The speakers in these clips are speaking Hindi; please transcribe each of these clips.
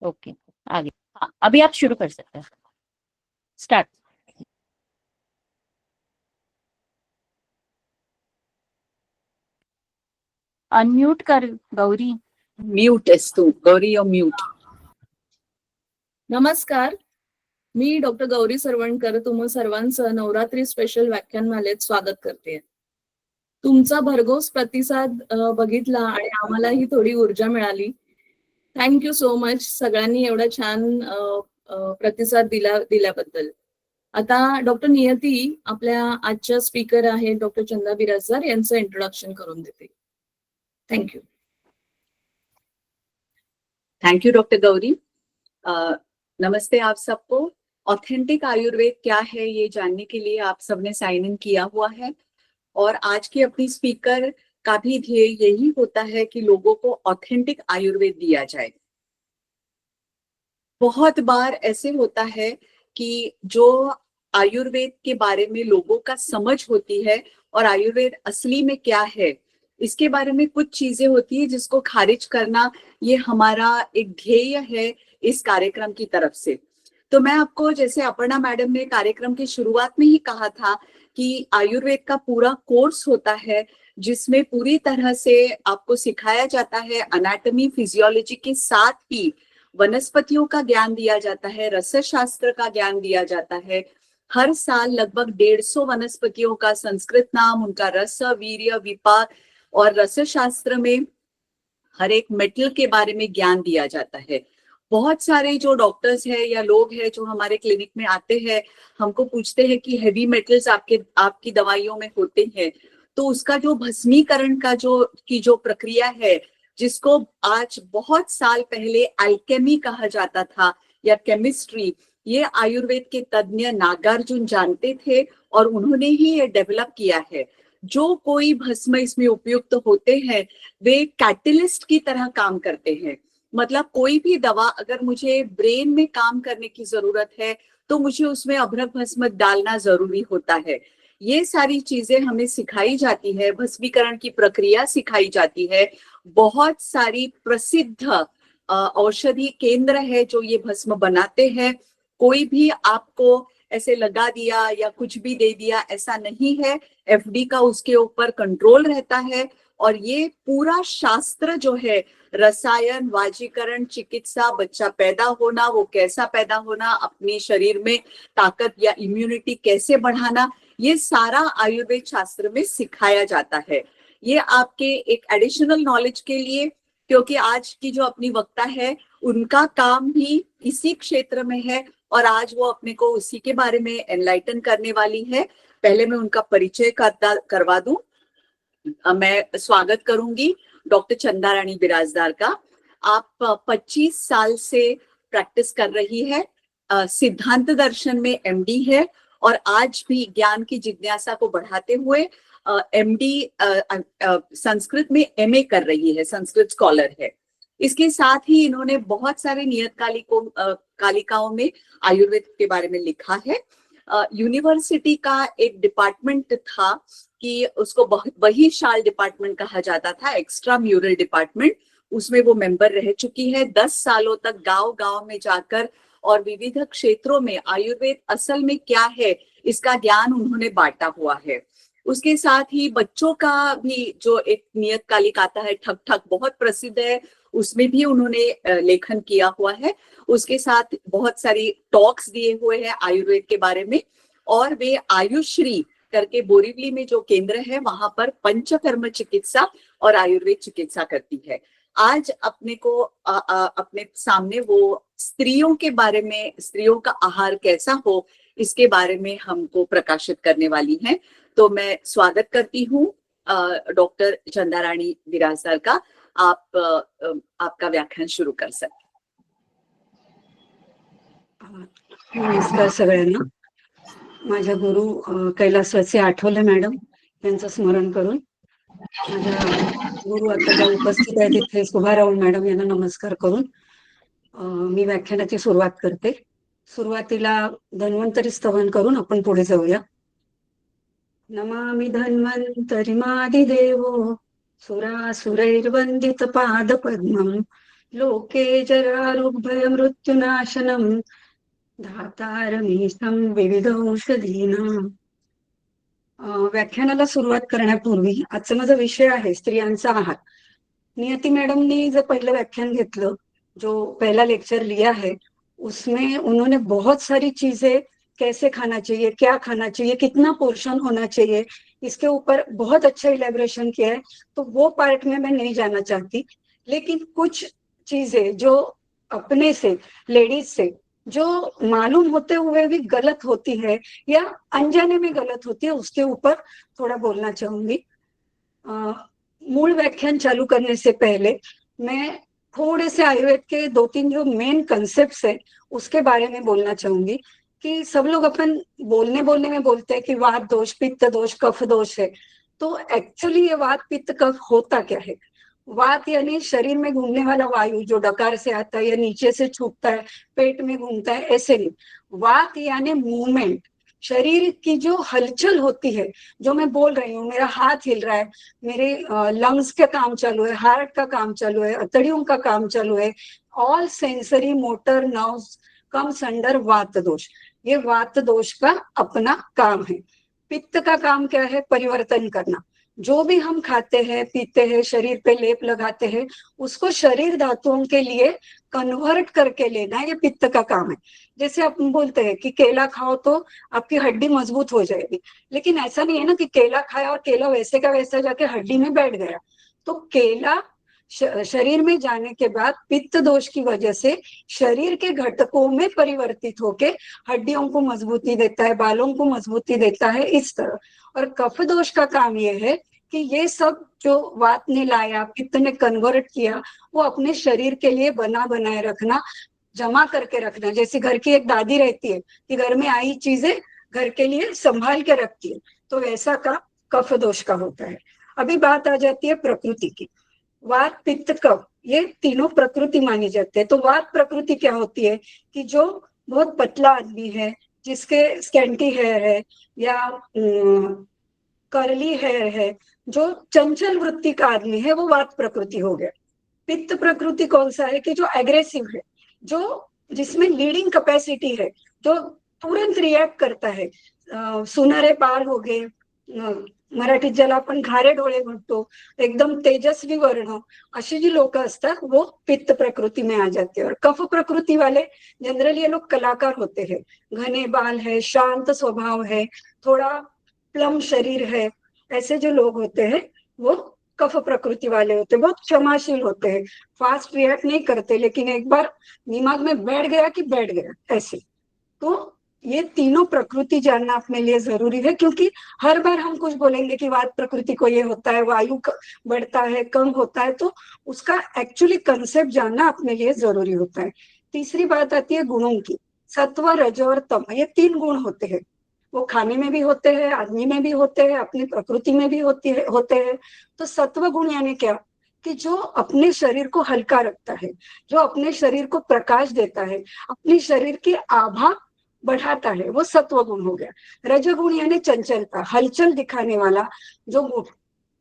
ओके, आगे। हाँ, अभी आप शुरू कर सकते हैं। स्टार्ट। अनम्यूट कर गौरी। म्यूट आहेस तू गौरी, म्यूट. नमस्कार, मी डॉक्टर गौरी सरवणकर तुम्हा सर्वांचं नवरात्री स्पेशल व्याख्यानमालेत स्वागत करते. तुमचा भरघोस प्रतिसाद बघितला आणि आम्हालाही थोडी ऊर्जा मिळाली. थँक्यू सो मच सगळ्यांनी एवढा छान प्रतिसाद दिल्याबद्दल. आता डॉक्टर नियती आपल्या आजच्या स्पीकर आहे डॉक्टर चंदा बिराजदार यांचं इंट्रोडक्शन करून देते. Thank you. Thank you doctor Gauri. नमस्ते आप सबको. ऑथेंटिक आयुर्वेद क्या है ये जानने के लिए आप सबने साइन इन किया हुआ है और आज की अपनी स्पीकर का भी ध्येय यही होता है कि लोगों को ऑथेंटिक आयुर्वेद दिया जाए. बहुत बार ऐसे होता है कि जो आयुर्वेद के बारे में लोगों का समझ होती है और आयुर्वेद असली में क्या है इसके बारे में कुछ चीजें होती है जिसको खारिज करना ये हमारा एक ध्येय है इस कार्यक्रम की तरफ से. तो मैं आपको, जैसे अपर्णा मैडम ने कार्यक्रम की शुरुआत में ही कहा था कि आयुर्वेद का पूरा कोर्स होता है जिसमें पूरी तरह से आपको सिखाया जाता है एनाटॉमी फिजियोलॉजी के साथ ही वनस्पतियों का ज्ञान दिया जाता है, रसशास्त्र का ज्ञान दिया जाता है. हर साल लगभग 150 वनस्पतियों का संस्कृत नाम, उनका रस, वीर्य, विपाक और रसशास्त्र में हर एक मेटल के बारे में ज्ञान दिया जाता है. बहुत सारे जो डॉक्टर्स हैं या लोग हैं जो हमारे क्लिनिक में आते हैं हमको पूछते हैं कि हेवी मेटल्स आपकी दवाइयों में होते हैं, तो उसका जो भस्मीकरण का जो प्रक्रिया है जिसको आज बहुत साल पहले अल्केमी कहा जाता था या केमिस्ट्री, ये आयुर्वेद के तज्ञ नागार्जुन जानते थे और उन्होंने ही ये डेवलप किया है. जो कोई भस्म इसमें उपयुक्त होते हैं वे कैटलिस्ट की तरह काम करते हैं. मतलब कोई भी दवा अगर मुझे ब्रेन में काम करने की जरूरत है तो मुझे उसमें अभ्रक भस्म डालना जरूरी होता है. ये सारी चीजें हमें सिखाई जाती है, भस्मीकरण की प्रक्रिया सिखाई जाती है. बहुत सारी प्रसिद्ध औषधि केंद्र है जो ये भस्म बनाते हैं. कोई भी आपको ऐसे लगा दिया या कुछ भी दे दिया ऐसा नहीं है. एफडी का उसके ऊपर कंट्रोल रहता है और ये पूरा शास्त्र जो है रसायन, वाजीकरण, चिकित्सा, बच्चा पैदा होना, वो कैसा पैदा होना, अपने शरीर में ताकत या इम्यूनिटी कैसे बढ़ाना, ये सारा आयुर्वेद शास्त्र में सिखाया जाता है. ये आपके एक एडिशनल नॉलेज के लिए, क्योंकि आज की जो अपनी वक्ता है उनका काम भी इसी क्षेत्र में है और आज वो अपने को उसी के बारे में एनलाइटन करने वाली है. पहले मैं उनका परिचय करवा दूं. मैं स्वागत करूंगी डॉक्टर चंदा रानी बिराजदार का. आप 25 साल से प्रैक्टिस कर रही है, सिद्धांत दर्शन में एमडी है और आज भी ज्ञान की जिज्ञासा को बढ़ाते हुए एमडी संस्कृत में एमए कर रही है, संस्कृत स्कॉलर है. इसके साथ ही इन्होंने बहुत सारे कालिकाओं में आयुर्वेद के बारे में लिखा है. यूनिवर्सिटी का एक डिपार्टमेंट था कि उसको बहिशाल डिपार्टमेंट कहा जाता था, एक्स्ट्रा म्यूरल डिपार्टमेंट, उसमें वो मेंबर रह चुकी है. 10 सालों तक गांव गांव में जाकर और विविध क्षेत्रों में आयुर्वेद असल में क्या है इसका ज्ञान उन्होंने बांटा हुआ है. उसके साथ ही बच्चों का भी जो एक नियतकालिक आता है ठक ठक, बहुत प्रसिद्ध है, उसमें भी उन्होंने लेखन किया हुआ है. उसके साथ बहुत सारी टॉक्स दिए हुए हैं आयुर्वेद के बारे में और वे आयुश्री करके बोरीवली में जो केंद्र है वहां पर पंचकर्म चिकित्सा और आयुर्वेद चिकित्सा करती है. आज अपने को अपने सामने वो स्त्रियों के बारे में, स्त्रियों का आहार कैसा हो इसके बारे में हमको प्रकाशित करने वाली हैं. तो मैं स्वागत करती हूँ डॉक्टर चंदा रानी बिराजदार का. आप आपका व्याख्यान शुरू कर सकते. नमस्कार सगळ्यांना. माझ्या गुरु कैलासवासी आठवले मॅडम यांचं स्मरण करून, माझ्या गुरु आता ज्या उपस्थित आहेत तिथे सुभाराव मॅडम यांना नमस्कार करून मी व्याख्यानाची सुरुवात करते. सुरुवातीला धन्वंतरी स्तवन करून आपण पुढे जाऊया. नमामि धन्वंतरिमादिदेवो सुरासुरैर्वन्दित पादपद्मं लोके जरारुग्भय मृत्युनाशनम धातारमीशं विविधौषधीनां. व्याख्यानाला सुरुवात करण्यापूर्वी आजचा माझा विषय आहे स्त्रियांचा आहार. नियति मैडम ने जो पहला व्याख्यान घेतलं, जो पहला लेक्चर लिया है, उसमें उन्होंने बहुत सारी चीजें, कैसे खाना चाहिए, क्या खाना चाहिए, कितना पोर्शन होना चाहिए, इसके ऊपर बहुत अच्छा इलेबोरेशन किया है. तो वो पार्ट में मैं नहीं जाना चाहती, लेकिन कुछ चीजें जो अपने से, लेडीज से, जो मालूम होते हुए भी गलत होती है या अनजाने में गलत होती है, उसके ऊपर थोड़ा बोलना चाहूंगी. मूल व्याख्यान चालू करने से पहले मैं थोड़े से आयुर्वेद के 2-3 जो मेन कंसेप्ट्स है उसके बारे में बोलना चाहूंगी. कि सब लोग अपन बोलने में बोलते हैं कि वात दोष, पित्त दोष, कफ दोष है. तो एक्चुअली ये वात पित्त कफ होता क्या है? वात यानी शरीर में घूमने वाला वायु जो डकार से आता है या नीचे से छूटता है, पेट में घूमता है, ऐसे नहीं. वात यानी मूवमेंट, शरीर की जो हलचल होती है. जो मैं बोल रही हूँ, मेरा हाथ हिल रहा है, मेरे लंग्स का काम चालू है, हार्ट का काम चालू है, अतड़ियों का काम चालू है, all sensory motor nerves comes under वात दोष. ये वात दोष का अपना काम है. पित्त का काम क्या है? परिवर्तन करना. जो भी हम खाते हैं, पीते हैं, शरीर पे लेप लगाते हैं, उसको शरीर धातुओं के लिए कन्वर्ट करके लेना, ये पित्त का काम है. जैसे आप बोलते हैं कि केला खाओ तो आपकी हड्डी मजबूत हो जाएगी, लेकिन ऐसा नहीं है ना कि केला खाया और केला वैसे का वैसा जाके हड्डी में बैठ गया. तो केला शरीर में जाने के बाद पित्त दोष की वजह से शरीर के घटकों में परिवर्तित होके हड्डियों को मजबूती देता है, बालों को मजबूती देता है, इस तरह. और कफ दोष का काम ये है कि ये सब जो वात ने लाया, पित्त ने कन्वर्ट किया, वो अपने शरीर के लिए बनाए रखना, जमा करके रखना. जैसे घर की एक दादी रहती है कि घर में आई चीजें घर के लिए संभाल के रखती है, तो वैसा का कफ दोष का होता है. अभी बात आ जाती है प्रकृति की. वात पित्त कफ ये तीनों प्रकृति मानी जाती है. तो वात प्रकृति क्या होती है कि जो बहुत पतला आदमी है, जिसके स्कैंटी हेयर है या कर्ली हेयर है, जो चंचल वृत्ति का आदमी है, वो वात प्रकृति हो गया. पित्त प्रकृति कौन सा है कि जो एग्रेसिव है, जो जिसमें लीडिंग कैपेसिटी है, जो तुरंत रिएक्ट करता है. सुनहरे पार हो गए, मराठीत ज्याला आपण घारे डोळे म्हणतो, एकदम तेजस्वी वर्ण, अशी जी लोक असतात वो पित्त प्रकृति में आ जाते हैं. और कफ प्रकृति वाले जनरली ये लोग कलाकार होते हैं, घने बाल है, शांत स्वभाव है, थोड़ा प्लम शरीर है, ऐसे जो लोग होते हैं वो कफ प्रकृति वाले होते हैं. बहुत क्षमाशील होते हैं, फास्ट रिएक्ट नहीं करते, लेकिन एक बार दिमाग में बैठ गया कि बैठ गया, ऐसे. तो ये तीनों प्रकृति जानना अपने लिए जरूरी है, क्योंकि हर बार हम कुछ बोलेंगे कि वात प्रकृति को ये होता है, वायु बढ़ता है, कम होता है, तो उसका एक्चुअली कंसेप्ट जानना अपने लिए जरूरी होता है. तीसरी बात आती है गुणों की. सत्व, रज और तम, ये 3 गुण होते हैं. वो खाने में भी होते हैं, आदमी में भी होते हैं, अपनी प्रकृति में भी होते हैं. तो सत्व गुण यानी क्या कि जो अपने शरीर को हल्का रखता है, जो अपने शरीर को प्रकाश देता है, अपने शरीर की आभा बढ़ाता है, वो सत्व गुण हो गया. रजोगुण यानी चंचलता, हलचल दिखाने वाला जो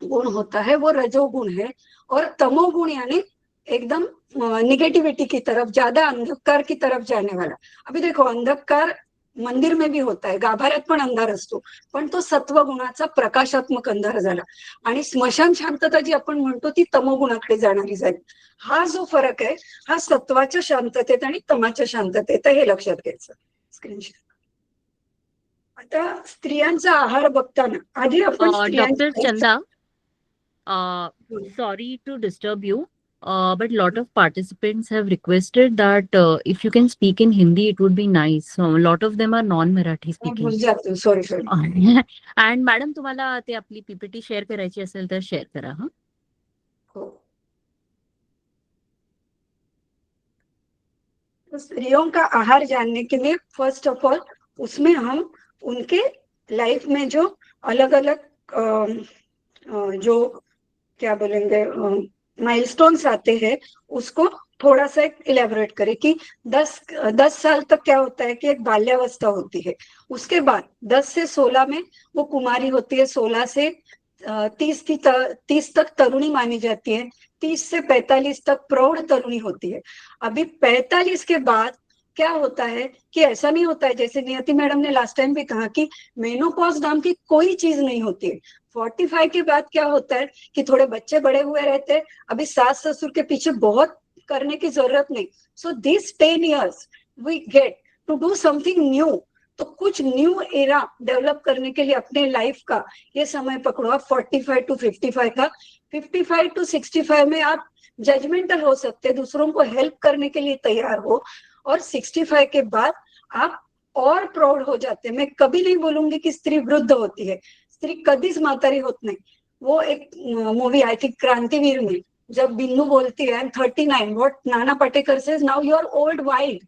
गुण होता है वो रजोगुण है. और तमोगुण यानी एकदम निगेटिविटी की तरफ, ज्यादा अंधकार की तरफ जाने वाला. अभी देखो, अंधकार मंदिर में भी होता है, गाभाऱ्यात पण अंधार असतो, पण तो सत्वगुणाचा प्रकाशात्मक अंधार झाला. आणि स्मशान शांतता जी आपण म्हणतो ती तमोगुणाकडे जाणारी झाली. हा जो फरक आहे हा सत्वाच्या शांततेत आणि तमाच्या शांततेत, हे लक्षात घ्यायचं. स्क्रीनशॉट. आता स्त्रियांचा आहार बघताना आधी आपण Dr. Chanda, sorry to disturb you, but lot of participants have requested that if you can speak in Hindi, it would be nice. So, a lot of them are non-Marathi speaking. Sorry. And madam, तुम्हाला ते आपली पीपीटी शेअर करायची असेल तर शेअर करा. हा, तो स्त्रियों का आहार जानने के लिए फर्स्ट ऑफ ऑल उसमें हम उनके लाइफ में जो अलग अलग जो क्या बोलेंगे माइलस्टोन्स आते हैं उसको थोड़ा सा इलेबोरेट करें कि 10 साल तक क्या होता है कि एक बाल्यावस्था होती है. उसके बाद 10 से 16 में वो कुमारी होती है, 16 से 30 तक तरुणी मानी जाती है, 30 से 45 तक प्रौढ़ तरुणी होती है। अभी 45 के बाद क्या होता है कि ऐसा नहीं होता है, जैसे नियति मैडम ने लास्ट टाइम भी कहा कि मेनोपॉज नाम की कोई चीज नहीं होती है। 45 के बाद क्या होता है कि थोड़े बच्चे बड़े हुए रहते हैं, अभी सास ससुर के पीछे बहुत करने की जरूरत नहीं। So this 10 years we get to do something new. तो कुछ न्यू एरा डेवलप करने के लिए अपने लाइफ का ये समय पकड़ो आप 45 to 55 का। 55 to 65 में आप जजमेंटल हो सकते हैं, दूसरों को हेल्प करने के लिए तैयार हो, और 65 के बाद आप और प्रौढ़ हो जाते हैं। मैं कभी नहीं बोलूंगी कि स्त्री वृद्ध होती है, स्त्री कधीच म्हातारी होत नाही। वो एक मूवी आई थिंक क्रांतिवीर में जब बिन्नू बोलती है I am 39, what Nana Patekar says now you are old wild,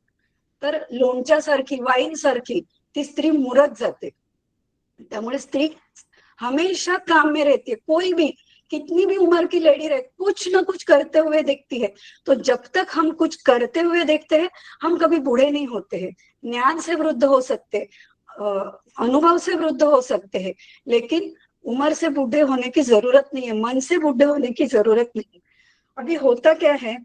तर लोणच्यासारखी वाईन सारखी ती स्त्री मुरत जाते। त्यामुळे स्त्री हमेशा काम में रहती है, कोई भी कितनी भी उम्र की लेडी रहे कुछ ना कुछ करते हुए दिखती है। तो जब तक हम कुछ करते हुए देखते हैं हम कभी बूढ़े नहीं होते हैं। ज्ञान से वृद्ध हो सकते हैं, अनुभव से वृद्ध हो सकते हैं, लेकिन उम्र से बूढ़े होने की जरूरत नहीं है, मन से बूढ़े होने की जरूरत नहीं है। अभी होता क्या है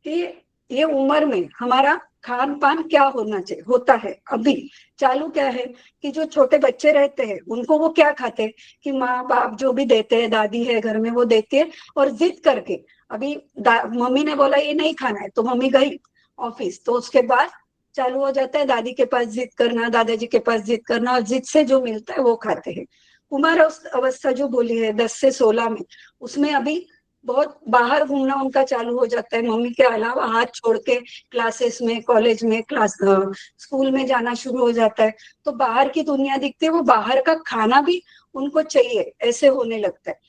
कि ये उम्र में हमारा खान पान क्या होना चाहिए होता है। अभी चालू क्या है कि जो छोटे बच्चे रहते हैं उनको वो क्या खाते हैं कि माँ बाप जो भी देते हैं, दादी है घर में वो देती है, और जिद करके अभी मम्मी ने बोला ये नहीं खाना है तो मम्मी गई ऑफिस, तो उसके बाद चालू हो जाता है दादी के पास जिद करना, दादाजी के पास जिद करना, और जिद से जो मिलता है वो खाते हैं। कुमार अवस्था जो बोली है 10 से 16 में, उसमें अभी बहुत बाहर घूमना उनका चालू हो जाता है, मम्मी के अलावा हाथ छोड़ के क्लासेस में, कॉलेज में, स्कूल में जाना शुरू हो जाता है। तो बाहर की दुनिया दिखती है, वो बाहर का खाना भी उनको चाहिए, ऐसे होने लगता है।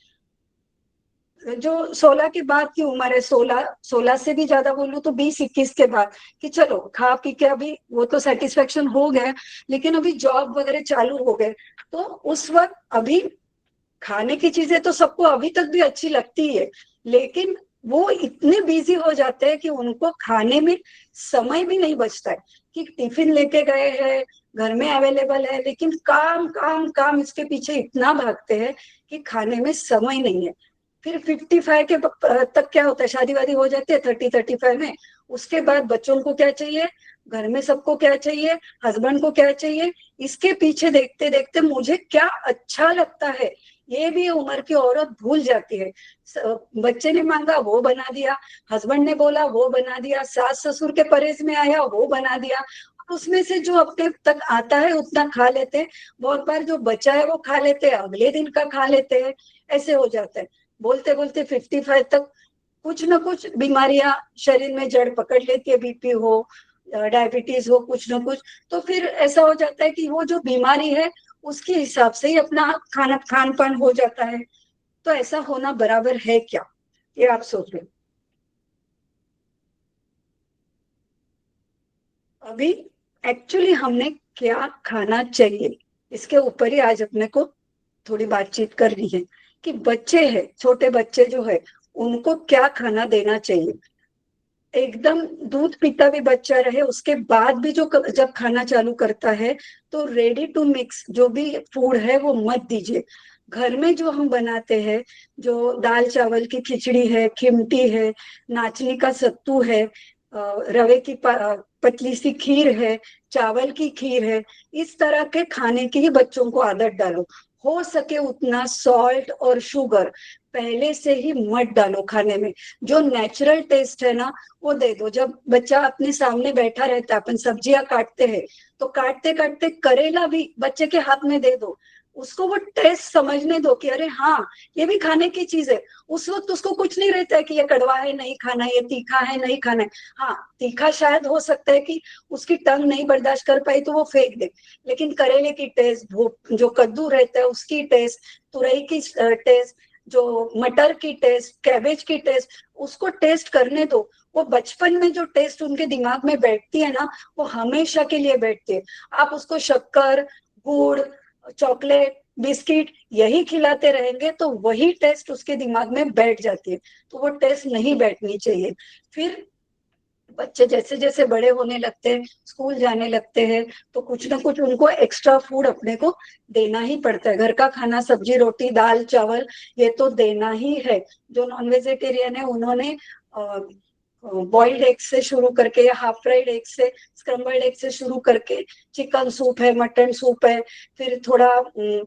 जो 16 के बाद की उम्र है, 16 से भी ज्यादा बोलूं तो 20-21 के बाद, कि चलो खा पी के अभी वो तो सेटिस्फेक्शन हो गया, लेकिन अभी जॉब वगैरह चालू हो गए, तो उस वक्त अभी खाने की चीजें तो सबको अभी तक भी अच्छी लगती है, लेकिन वो इतने बिजी हो जाते हैं कि उनको खाने में समय भी नहीं बचता है। कि टिफिन लेके गए हैं, घर में अवेलेबल है, लेकिन काम काम काम इसके पीछे इतना भागते हैं कि खाने में समय नहीं है। फिर 55 के तक क्या होता है, शादी वादी हो जाती है 30-35 में। उसके बाद बच्चों को क्या चाहिए, घर में सबको क्या चाहिए, हस्बैंड को क्या चाहिए, इसके पीछे देखते देखते मुझे क्या अच्छा लगता है ये भी उम्र की औरत भूल जाती है। बच्चे ने मांगा वो बना दिया, हस्बैंड ने बोला वो बना दिया, सास ससुर के परहेज में आया वो बना दिया, उसमें से जो अपने तक आता है उतना खा लेते हैं। बहुत बार जो बचा है वो खा लेते हैं, अगले दिन का खा लेते हैं, ऐसे हो जाता है। बोलते बोलते 55 तक कुछ ना कुछ बीमारियां शरीर में जड़ पकड़ लेती है, बीपी हो, डायबिटीज हो, कुछ ना कुछ। तो फिर ऐसा हो जाता है कि वो जो बीमारी है उसके हिसाब से ही अपना खान पान हो जाता है। तो ऐसा होना बराबर है क्या, ये आप सोच लो। अभी एक्चुअली हमने क्या खाना चाहिए इसके ऊपर ही आज अपने को थोड़ी बातचीत करनी है कि बच्चे हैं, छोटे बच्चे जो है उनको क्या खाना देना चाहिए। एकदम दूध पीता भी बच्चा रहे उसके बाद भी जो जब खाना चालू करता है तो रेडी टू मिक्स जो भी फूड है वो मत दीजिए। घर में जो हम बनाते हैं, जो दाल चावल की खिचड़ी है, खिमटी है, नाचनी का सत्तू है, रवे की पतली सी खीर है, चावल की खीर है, इस तरह के खाने की ही बच्चों को आदत डालो। हो सके उतना सॉल्ट और शुगर पहले से ही मत डालो खाने में। जो नेचुरल टेस्ट है ना वो दे दो। जब बच्चा अपने सामने बैठा रहता है, अपन सब्जियां काटते हैं, तो काटते काटते करेला भी बच्चे के हाथ में दे दो, उसको वो टेस्ट समझने दो कि अरे हाँ ये भी खाने की चीज है। उस वक्त उसको कुछ नहीं रहता है कि ये कड़वा है नहीं खाना, ये तीखा है नहीं खाना है। हाँ तीखा शायद हो सकता है कि उसकी टंग नहीं बर्दाश्त कर पाई तो वो फेंक दे, लेकिन करेले की टेस्ट, जो कद्दू रहता है उसकी टेस्ट, तुरई की टेस्ट, जो मटर की टेस्ट, कैबेज की टेस्ट, उसको टेस्ट करने दो। वो बचपन में जो टेस्ट उनके दिमाग में बैठती है ना वो हमेशा के लिए बैठती है। आप उसको शक्कर, गुड़, चॉकलेट, बिस्किट यही खिलाते रहेंगे तो वही टेस्ट उसके दिमाग में बैठ जाती है, तो वो टेस्ट नहीं बैठनी चाहिए। फिर बच्चे जैसे जैसे बड़े होने लगते हैं, स्कूल जाने लगते हैं, तो कुछ ना कुछ उनको एक्स्ट्रा फूड अपने को देना ही पड़ता है। घर का खाना, सब्जी रोटी दाल चावल, ये तो देना ही है। जो नॉन वेजिटेरियन है उन्होंने बॉइल्ड एग से शुरू करके या हाफ फ्राइड एग से, स्क्रम्बल्ड एग से शुरू करके, चिकन सूप है, मटन सूप है, फिर थोड़ा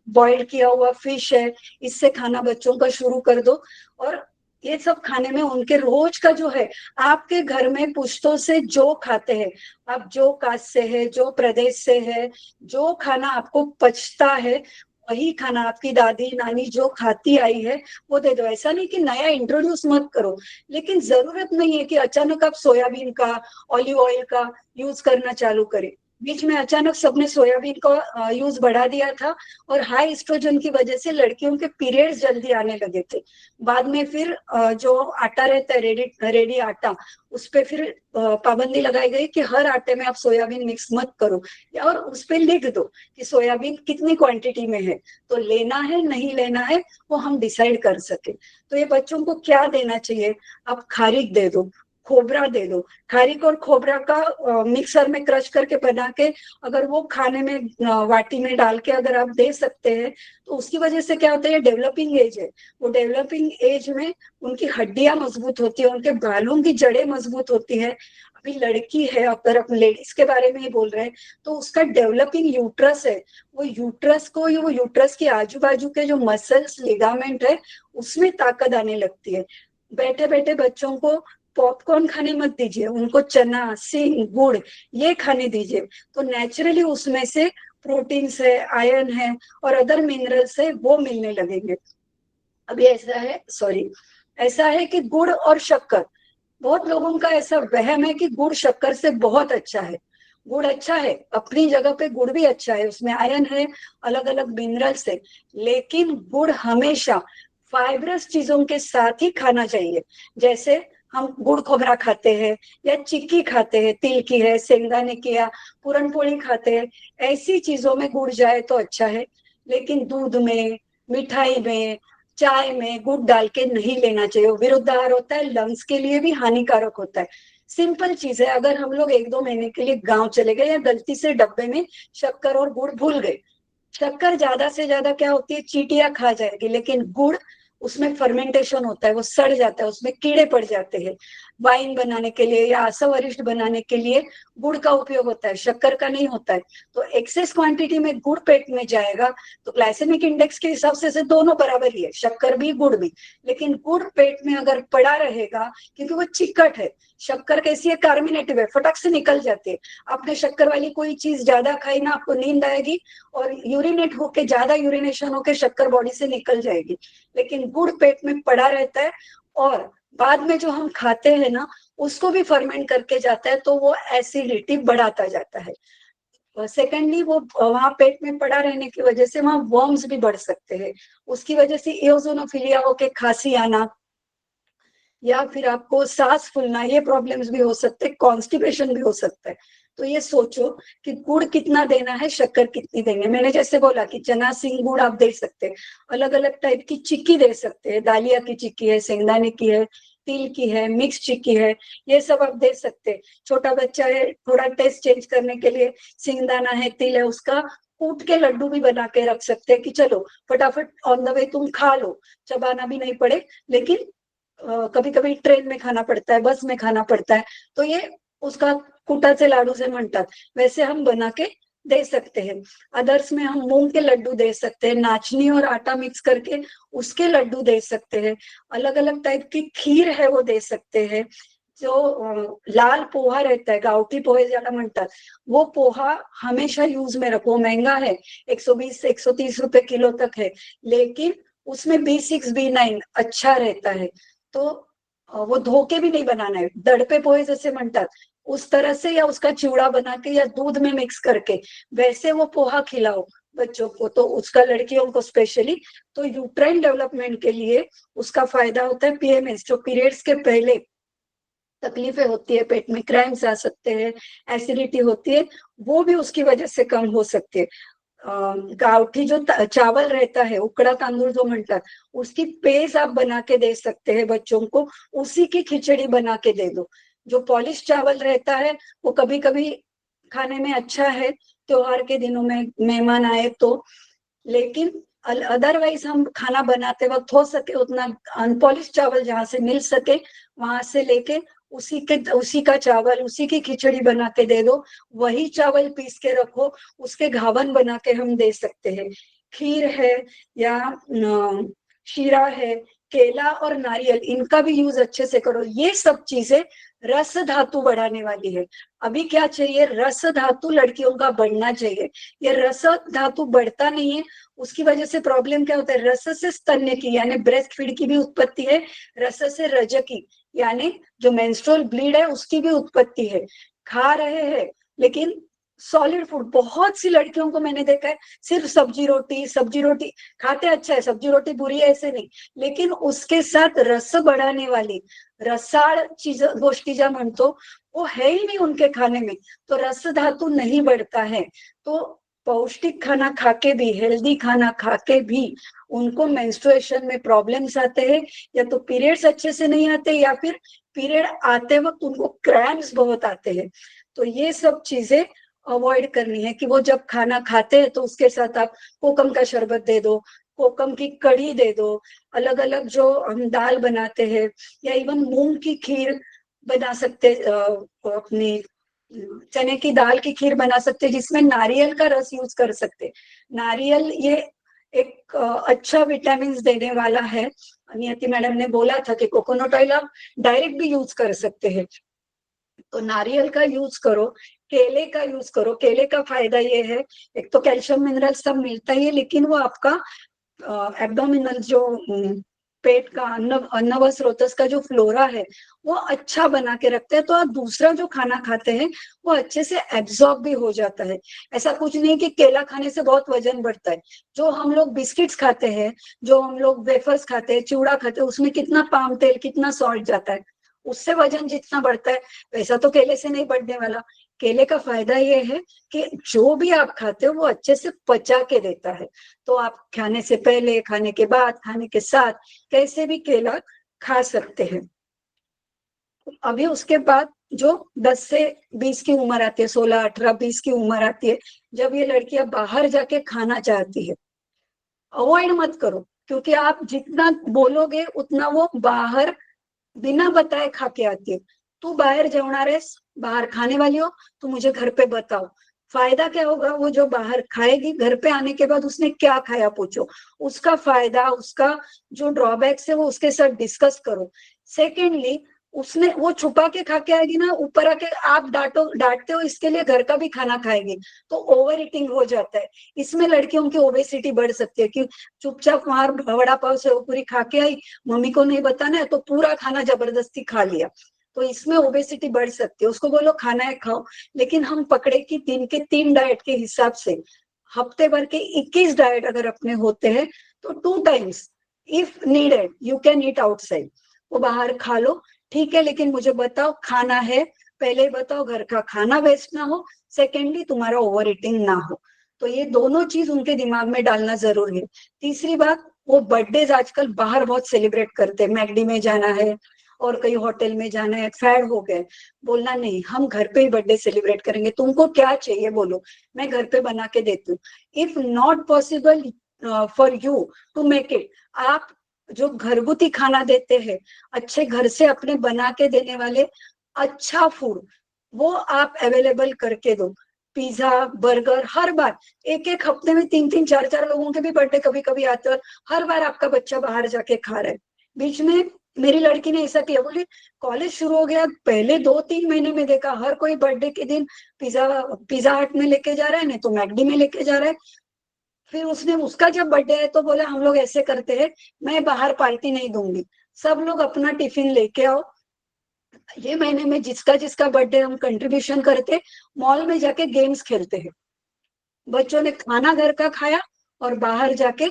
बॉइल्ड किया हुआ फिश है, इससे खाना बच्चों का शुरू कर दो। और ये सब खाने में उनके रोज का जो है, आपके घर में पुश्तों से जो खाते हैं, आप जो कास्ट से है, जो प्रदेश से है, जो खाना आपको पचता है, वही खाना आपकी दादी नानी जो खाती आई है वो दे दो। ऐसा नहीं कि नया इंट्रोड्यूस मत करो, लेकिन जरूरत नहीं है कि अचानक आप सोयाबीन का, ऑलिव ऑयल का यूज करना चालू करें। बीच में अचानक सबने सोयाबीन का यूज बढ़ा दिया था, और हाई एस्ट्रोजन की वजह से लड़कियों के पीरियड्स जल्दी आने लगे थे। बाद में फिर जो आटा रहता है, रेडी आटा, उस पे फिर पाबंदी लगाई गई कि हर आटे में आप सोयाबीन मिक्स मत करो, और उस पे लिख दो कि सोयाबीन कितनी क्वांटिटी में है, तो लेना है नहीं लेना है वो हम डिसाइड कर सके। तो ये बच्चों को क्या देना चाहिए, आप खारीक दे दो, खोबरा दे दो। खारीक और खोबरा का मिक्सर में क्रश करके बना के अगर वो खाने में वाटी में डाल के अगर आप दे सकते हैं, तो उसकी वजह से क्या होता है, डेवलपिंग एज है, वो डेवलपिंग एज में उनकी हड्डियां मजबूत होती है, उनके बालों की जड़ें मजबूत होती है। अभी लड़की है, अगर हम लेडीज के बारे में ही बोल रहे हैं, तो उसका डेवलपिंग यूट्रस है, वो यूट्रस के आजू बाजू के जो मसल्स लिगामेंट है, उसमें ताकत आने लगती है। बैठे बैठे बच्चों को पॉपकॉर्न खाने मत दीजिए, उनको चना सिंग गुड़ ये खाने दीजिए, तो नेचुरली उसमें से प्रोटीन्स है, आयरन है और अदर मिनरल्स है, वो मिलने लगेंगे। अभी ऐसा है कि गुड़ और शक्कर, बहुत लोगों का ऐसा वहम है कि गुड़ शक्कर से बहुत अच्छा है। गुड़ अच्छा है अपनी जगह पे, गुड़ भी अच्छा है, उसमें आयरन है, अलग अलग मिनरल्स है, लेकिन गुड़ हमेशा फाइब्रस चीजों के साथ ही खाना चाहिए। जैसे हम गुड़ खोबरा खाते हैं, या चिक्की खाते हैं, तिल की है, सेंगदाने की, या पूरन पोली खाते हैं, ऐसी चीजों में गुड़ जाए तो अच्छा है। लेकिन दूध में, मिठाई में, चाय में गुड़ डाल के नहीं लेना चाहिए, विरुद्ध आहार होता है, लंग्स के लिए भी हानिकारक होता है। सिंपल चीज है, अगर हम लोग 1-2 महीने के लिए गांव चले गए या गलती से डब्बे में शक्कर और गुड़ भूल गए, शक्कर ज्यादा से ज्यादा क्या होती है, चींटियां खा जाएगी, लेकिन गुड़ उसमें फर्मेंटेशन होता है, वो सड़ जाता है, उसमें कीड़े पड़ जाते हैं। वाइन बनाने के लिए या आसावरिष्ट बनाने के लिए गुड़ का उपयोग होता है, शक्कर का नहीं होता है। तो एक्सेस क्वांटिटी में गुड़ पेट में जाएगा तो ग्लाइसेमिक इंडेक्स के हिसाब से दोनों बराबर ही है, शक्कर भी गुड़ भी। लेकिन गुड़ पेट में अगर पड़ा रहेगा, क्योंकि वो चिकट है, शक्कर कैसी है, कार्मिनेटिव है, फटक से निकल जाती है। आपने शक्कर वाली कोई चीज ज्यादा खाई ना, आपको नींद आएगी और यूरिनेट होके, ज्यादा यूरिनेशन होके शक्कर बॉडी से निकल जाएगी। लेकिन गुड़ पेट में पड़ा रहता है, और बाद में जो हम खाते हैं ना, उसको भी फर्मेंट करके जाता है, तो वो एसिडिटी बढ़ाता जाता है। सेकेंडली, वो वहां पेट में पड़ा रहने की वजह से वहां वर्म्स भी बढ़ सकते हैं, उसकी वजह से इओजोनोफिलिया होके खांसी आना, या फिर आपको सांस फूलना, ये प्रॉब्लम्स भी हो सकते हैं, कॉन्स्टिपेशन भी हो सकता है। तो ये सोचो कि गुड़ कितना देना है, शक्कर कितनी देंगे। मैंने जैसे बोला कि चना सिंग गुड़ आप दे सकते हैं, अलग अलग टाइप की चिक्की दे सकते हैं, दालिया की चिक्की है, सेंगदाने की है, तिल की है, मिक्स चिक्की है, ये सब आप दे सकते हैं। छोटा बच्चा है, थोड़ा टेस्ट चेंज करने के लिए सिंगदाना है, तिल है, उसका कूट के लड्डू भी बना के रख सकते हैं कि चलो फटाफट ऑन द वे तुम खा लो, चबाना भी नहीं पड़े। लेकिन कभी कभी ट्रेन में खाना पड़ता है, बस में खाना पड़ता है, तो ये उसका कुटाचे लाडू से म्हणतात, वैसे हम बना के दे सकते हैं। अदर्स में हम मूंग के लड्डू दे सकते हैं, नाचनी और आटा मिक्स करके उसके लड्डू दे सकते हैं। अलग अलग टाइप की खीर है, वो दे सकते हैं। जो लाल पोहा रहता है, गावठी पोहे ज्यादा म्हणतात, वो पोहा हमेशा यूज में रखो। महंगा है, 120 से 130 रुपए किलो तक है, लेकिन उसमें B6 B9 अच्छा रहता है। तो वो धोके भी नहीं बनाना है, दड़पे पोहे जैसे म्हणतात उस तरह से, या उसका चिवड़ा बना के या दूध में मिक्स करके वैसे वो पोहा खिलाओ बच्चों को, तो उसका, लड़कियों को स्पेशली, तो यूट्राइन डेवलपमेंट के लिए उसका फायदा होता है। PMS, जो पीरियड्स के पहले तकलीफें होती है, पेट में क्रैम्प्स आ सकते हैं, एसिडिटी होती है, वो भी उसकी वजह से कम हो सकती है। गावठी जो चावल रहता है, उकड़ा तांदूळ जो म्हणतात, उसकी पेज आप बना के दे सकते हैं बच्चों को, उसी की खिचड़ी बना के दे दो। जो पॉलिश चावल रहता है वो कभी कभी खाने में अच्छा है, त्योहार के दिनों में मेहमान आए तो, लेकिन अदरवाइज हम खाना बनाते वक्त हो सके उतना अनपॉलिश चावल जहाँ से मिल सके वहां से लेके उसी का चावल, उसी की खिचड़ी बना के दे दो, वही चावल पीस के रखो, उसके घावन बना के हम दे सकते हैं। खीर है या शीरा है, केला और नारियल, इनका भी यूज अच्छे से करो। ये सब चीजें रस धातु बढ़ाने वाली है। अभी क्या चाहिए, रस धातु लड़कियों का बढ़ना चाहिए। ये रस धातु बढ़ता नहीं है, उसकी वजह से प्रॉब्लम क्या होता है, रस से स्तन्य की यानी ब्रेस्ट फीड की भी उत्पत्ति है, रस से रज की यानी जो मेंस्ट्रुअल ब्लीड है उसकी भी उत्पत्ति है। खा रहे हैं लेकिन सॉलिड फूड, बहुत सी लड़कियों को मैंने देखा है सिर्फ सब्जी रोटी खाते, अच्छा है, सब्जी रोटी बुरी है ऐसे नहीं, लेकिन उसके साथ रस बढ़ाने वाली रसाळ चीज गोष्टी ज्या म्हणतो वो है ही नहीं उनके खाने में, तो रस धातु नहीं बढ़ता है। तो पौष्टिक खाना खाके भी, हेल्दी खाना खाके भी उनको मेंस्ट्रुएशन में प्रॉब्लम्स आते हैं, या तो पीरियड्स अच्छे से नहीं आते या फिर पीरियड आते वक्त उनको क्रैम्प्स बहुत आते हैं। तो ये सब चीजें अवॉइड करनी है कि वो जब खाना खाते हैं तो उसके साथ आप कोकम का शरबत दे दो, कोकम की कड़ी दे दो, अलग अलग जो हम दाल बनाते हैं या इवन मूंग की खीर बना सकते, अपनी चने की दाल की खीर बना सकते जिसमें नारियल का रस यूज कर सकते। नारियल ये एक अच्छा विटामिन देने वाला है। नियति मैडम ने बोला था कि कोकोनट ऑयल आप डायरेक्ट भी यूज कर सकते हैं, तो नारियल का यूज करो, केले का यूज करो। केले का फायदा ये है, एक तो कैल्शियम मिनरल सब मिलता ही है, लेकिन वो आपका एब्डोमिनल जो पेट का अन्न स्रोतस का जो फ्लोरा है वो अच्छा बना के रखते हैं, तो आप दूसरा जो खाना खाते हैं वो अच्छे से एब्जॉर्ब भी हो जाता है। ऐसा कुछ नहीं कि केला खाने से बहुत वजन बढ़ता है। जो हम लोग बिस्किट्स खाते हैं, जो हम लोग वेफर्स खाते हैं, चिवड़ा खाते हैं, उसमें कितना पाम तेल, कितना सॉल्ट जाता है, उससे वजन जितना बढ़ता है वैसा तो केले से नहीं बढ़ने वाला। केले का फायदा ये है कि जो भी आप खाते हो वो अच्छे से पचा के देता है, तो आप खाने से पहले, खाने के बाद, खाने के साथ कैसे भी केला खा सकते हैं। अभी उसके बाद जो 10 से 20 की उम्र आती है, 16, 18, 20 की उम्र आती है, जब ये लड़कियां बाहर जाके खाना चाहती है, अवॉइड मत करो, क्योंकि आप जितना बोलोगे उतना वो बाहर बिना बताए खा के आती है। तू बाहर जेवणार आहेस, बाहर खाने वाली हो, तो मुझे घर पे बताओ। फायदा क्या होगा, वो जो बाहर खाएगी घर पे आने के बाद उसने क्या खाया पूछो, उसका फायदा, उसका जो ड्रॉबैक्स है वो उसके साथ डिस्कस करो। सेकेंडली उसने वो छुपा के खा के आएगी ना, ऊपर आके आप डांटते हो इसके लिए घर का भी खाना खाएगी, तो ओवर ईटिंग हो जाता है। इसमें लड़कियों की ओबेसिटी बढ़ सकती है कि चुपचाप वहां वड़ा पाव से पूरी खा के आई, मम्मी को नहीं बताना है तो पूरा खाना जबरदस्ती खा लिया, तो इसमें ओबेसिटी बढ़ सकती है। उसको बोलो खाना है खाओ, लेकिन हम पकड़े कि दिन के 3 डाइट के हिसाब से हफ्ते भर के 21 डाइट अगर अपने होते हैं तो 2 times if needed you can eat outside. वो बाहर खा लो, ठीक है, लेकिन मुझे बताओ खाना है, पहले बताओ घर का खाना वेस्ट ना हो, सेकेंडली तुम्हारा ओवर ईटिंग ना हो। तो ये दोनों चीज उनके दिमाग में डालना जरूरी है। तीसरी बात, वो बर्थडेज आजकल बाहर बहुत सेलिब्रेट करते हैं, मैकडी में जाना है और कई होटल में जाना है, फैड हो गए। बोलना नहीं, हम घर पे ही बर्थडे सेलिब्रेट करेंगे, तुमको क्या चाहिए बोलो, मैं घर पे बना के देती हूँ। If not possible for you to make it, आप जो घरगुती खाना देते हैं, अच्छे घर से अपने बना के देने वाले अच्छा फूड, वो आप अवेलेबल करके दो। पिज्जा, बर्गर, हर बार एक एक हफ्ते में 3-3, 4-4 लोगों के भी बर्थडे कभी कभी आते हैं, हर बार आपका बच्चा बाहर जाके खा रहा है। बीच में मेरी लड़की ने ऐसा किया, बोली कॉलेज शुरू हो गया, पहले 2-3 महीने में देखा हर कोई बर्थडे के दिन पिज्जा हट में लेके जा रहा है, नहीं तो मैकडी में लेके जा रहा है। फिर उसने, उसका जब बर्थडे है तो बोला हम लोग ऐसे करते हैं, मैं बाहर पार्टी नहीं दूंगी, सब लोग अपना टिफिन लेके आओ। ये महीने में जिसका जिसका बर्थडे हम कंट्रीब्यूशन करते, मॉल में जाके गेम्स खेलते हैं। बच्चों ने खाना घर का खाया और बाहर जाके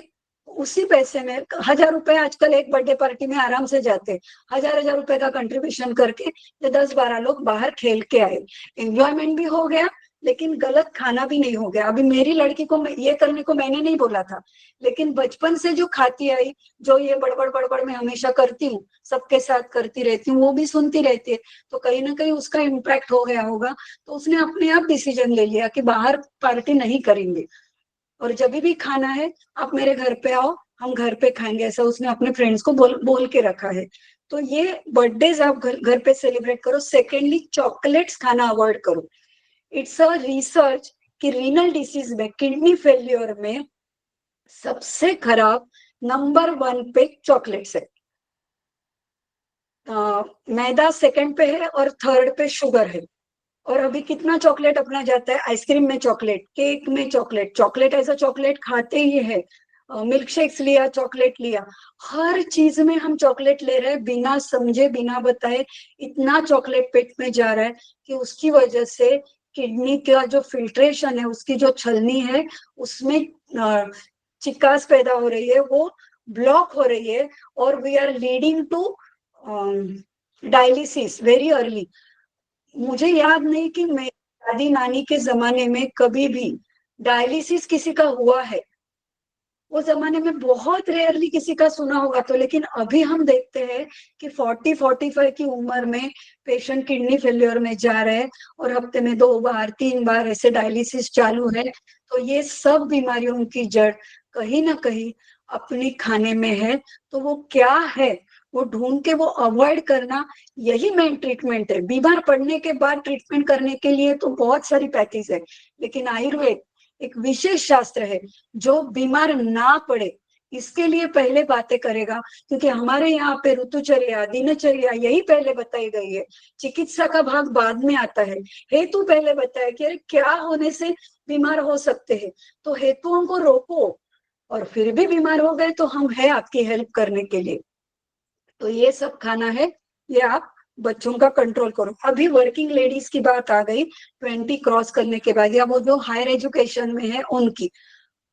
उसी पैसे में 1000 रुपए आजकल एक बर्थडे पार्टी में आराम से जाते, 1000 रुपए का कंट्रीब्यूशन करके ये 10-12 लोग बाहर खेल के आए, एंजॉयमेंट भी हो गया, लेकिन गलत खाना भी नहीं हो गया। अभी मेरी लड़की को ये करने को मैंने नहीं बोला था, लेकिन बचपन से जो खाती आई, जो ये बड़बड़ बड़बड़ मैं हमेशा करती हूँ, सबके साथ करती रहती हूँ, वो भी सुनती रहती है, तो कहीं ना कहीं उसका इम्पैक्ट हो गया होगा। तो उसने अपने आप डिसीजन ले लिया कि बाहर पार्टी नहीं करेंगे, और जब भी खाना है आप मेरे घर पे आओ, हम घर पे खाएंगे, ऐसा उसने अपने फ्रेंड्स को बोल के रखा है। तो ये बर्थडेज आप घर पे सेलिब्रेट करो। सेकेंडली, चॉकलेट्स खाना अवॉइड करो। इट्स अ रिसर्च कि रीनल डिसीज में, किडनी फेल्योर में सबसे खराब नंबर 1 पे चॉकलेट्स है। मैदा सेकंड पे है और थर्ड पे शुगर है। और अभी कितना चॉकलेट अपना जाता है, आइसक्रीम में चॉकलेट, केक में चॉकलेट, चॉकलेट ऐसा चॉकलेट खाते ही है, मिल्क शेक्स लिया, चॉकलेट लिया, हर चीज में हम चॉकलेट ले रहे हैं बिना समझे, बिना बताए। इतना चॉकलेट पेट में जा रहा है कि उसकी वजह से किडनी का जो फिल्ट्रेशन है, उसकी जो छलनी है, उसमें चिकास पैदा हो रही है, वो ब्लॉक हो रही है, और we are leading to dialysis very early. मुझे याद नहीं कि मैं दादी नानी के जमाने में कभी भी डायलिसिस किसी का हुआ है। वो जमाने में बहुत रेयरली किसी का सुना होगा तो, लेकिन अभी हम देखते हैं कि 40-45 की उम्र में पेशेंट किडनी फेल्योर में जा रहे हैं, और हफ्ते में 2 बार 3 बार ऐसे डायलिसिस चालू है। तो ये सब बीमारियों की जड़ कहीं ना कहीं अपनी खाने में है। तो वो क्या है, वो ढूंढ के वो अवॉइड करना, यही मेन ट्रीटमेंट है। बीमार पड़ने के बाद ट्रीटमेंट करने के लिए तो बहुत सारी पैथीज है, लेकिन आयुर्वेद एक विशेष शास्त्र है जो बीमार ना पड़े इसके लिए पहले बातें करेगा। क्योंकि हमारे यहाँ पे ऋतुचर्या, दिनचर्या यही पहले बताई गई है, चिकित्सा का भाग बाद में आता है। हेतु पहले बताया कि अरे क्या होने से बीमार हो सकते हैं, तो हेतुओं को रोको, और फिर भी बीमार हो गए तो हम है आपकी हेल्प करने के लिए। तो ये सब खाना है, ये आप बच्चों का कंट्रोल करो। अभी वर्किंग लेडीज की बात आ गई, 20 क्रॉस करने के बाद, या वो जो हायर एजुकेशन में है उनकी,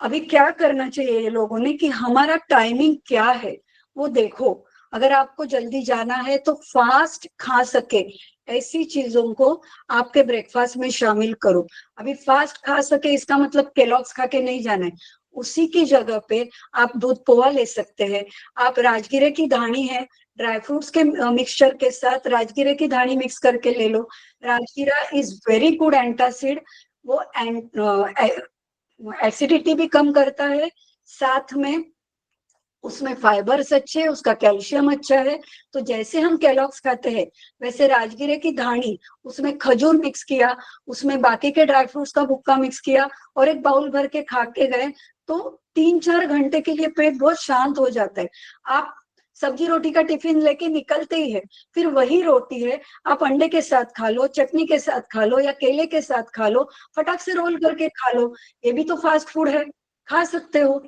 अभी क्या करना चाहिए ये लोगों ने कि हमारा टाइमिंग क्या है वो देखो। अगर आपको जल्दी जाना है तो फास्ट खा सके ऐसी चीजों को आपके ब्रेकफास्ट में शामिल करो। अभी फास्ट खा सके इसका मतलब केलॉग्स खा के नहीं जाना है, उसी की जगह पे आप दूध पोहा ले सकते हैं। आप राजगिरे की धानी है, ड्राई फ्रूट्स के मिक्सचर के साथ राजगिरे की धानी मिक्स करके ले लो। राजगिरा इज वेरी गुड एंटासिड, वो एसिडिटी भी कम करता है, साथ में उसमें फाइबर्स अच्छे है, उसका कैल्शियम अच्छा है। तो जैसे हम केलॉग्स खाते हैं वैसे राजगिरे की धानी, उसमें खजूर मिक्स किया, उसमें बाकी के ड्राई फ्रूट्स का भुक्का मिक्स किया, और एक बाउल भर के खा के गए, तो 3-4 घंटे के लिए पेट बहुत शांत हो जाता है। आप सब्जी रोटी का टिफिन लेके निकलते ही है, फिर वही रोटी है आप अंडे के साथ खा लो, चटनी के साथ खा लो, या केले के साथ खा लो, फटाक से रोल करके खा लो, ये भी तो फास्ट फूड है, खा सकते हो।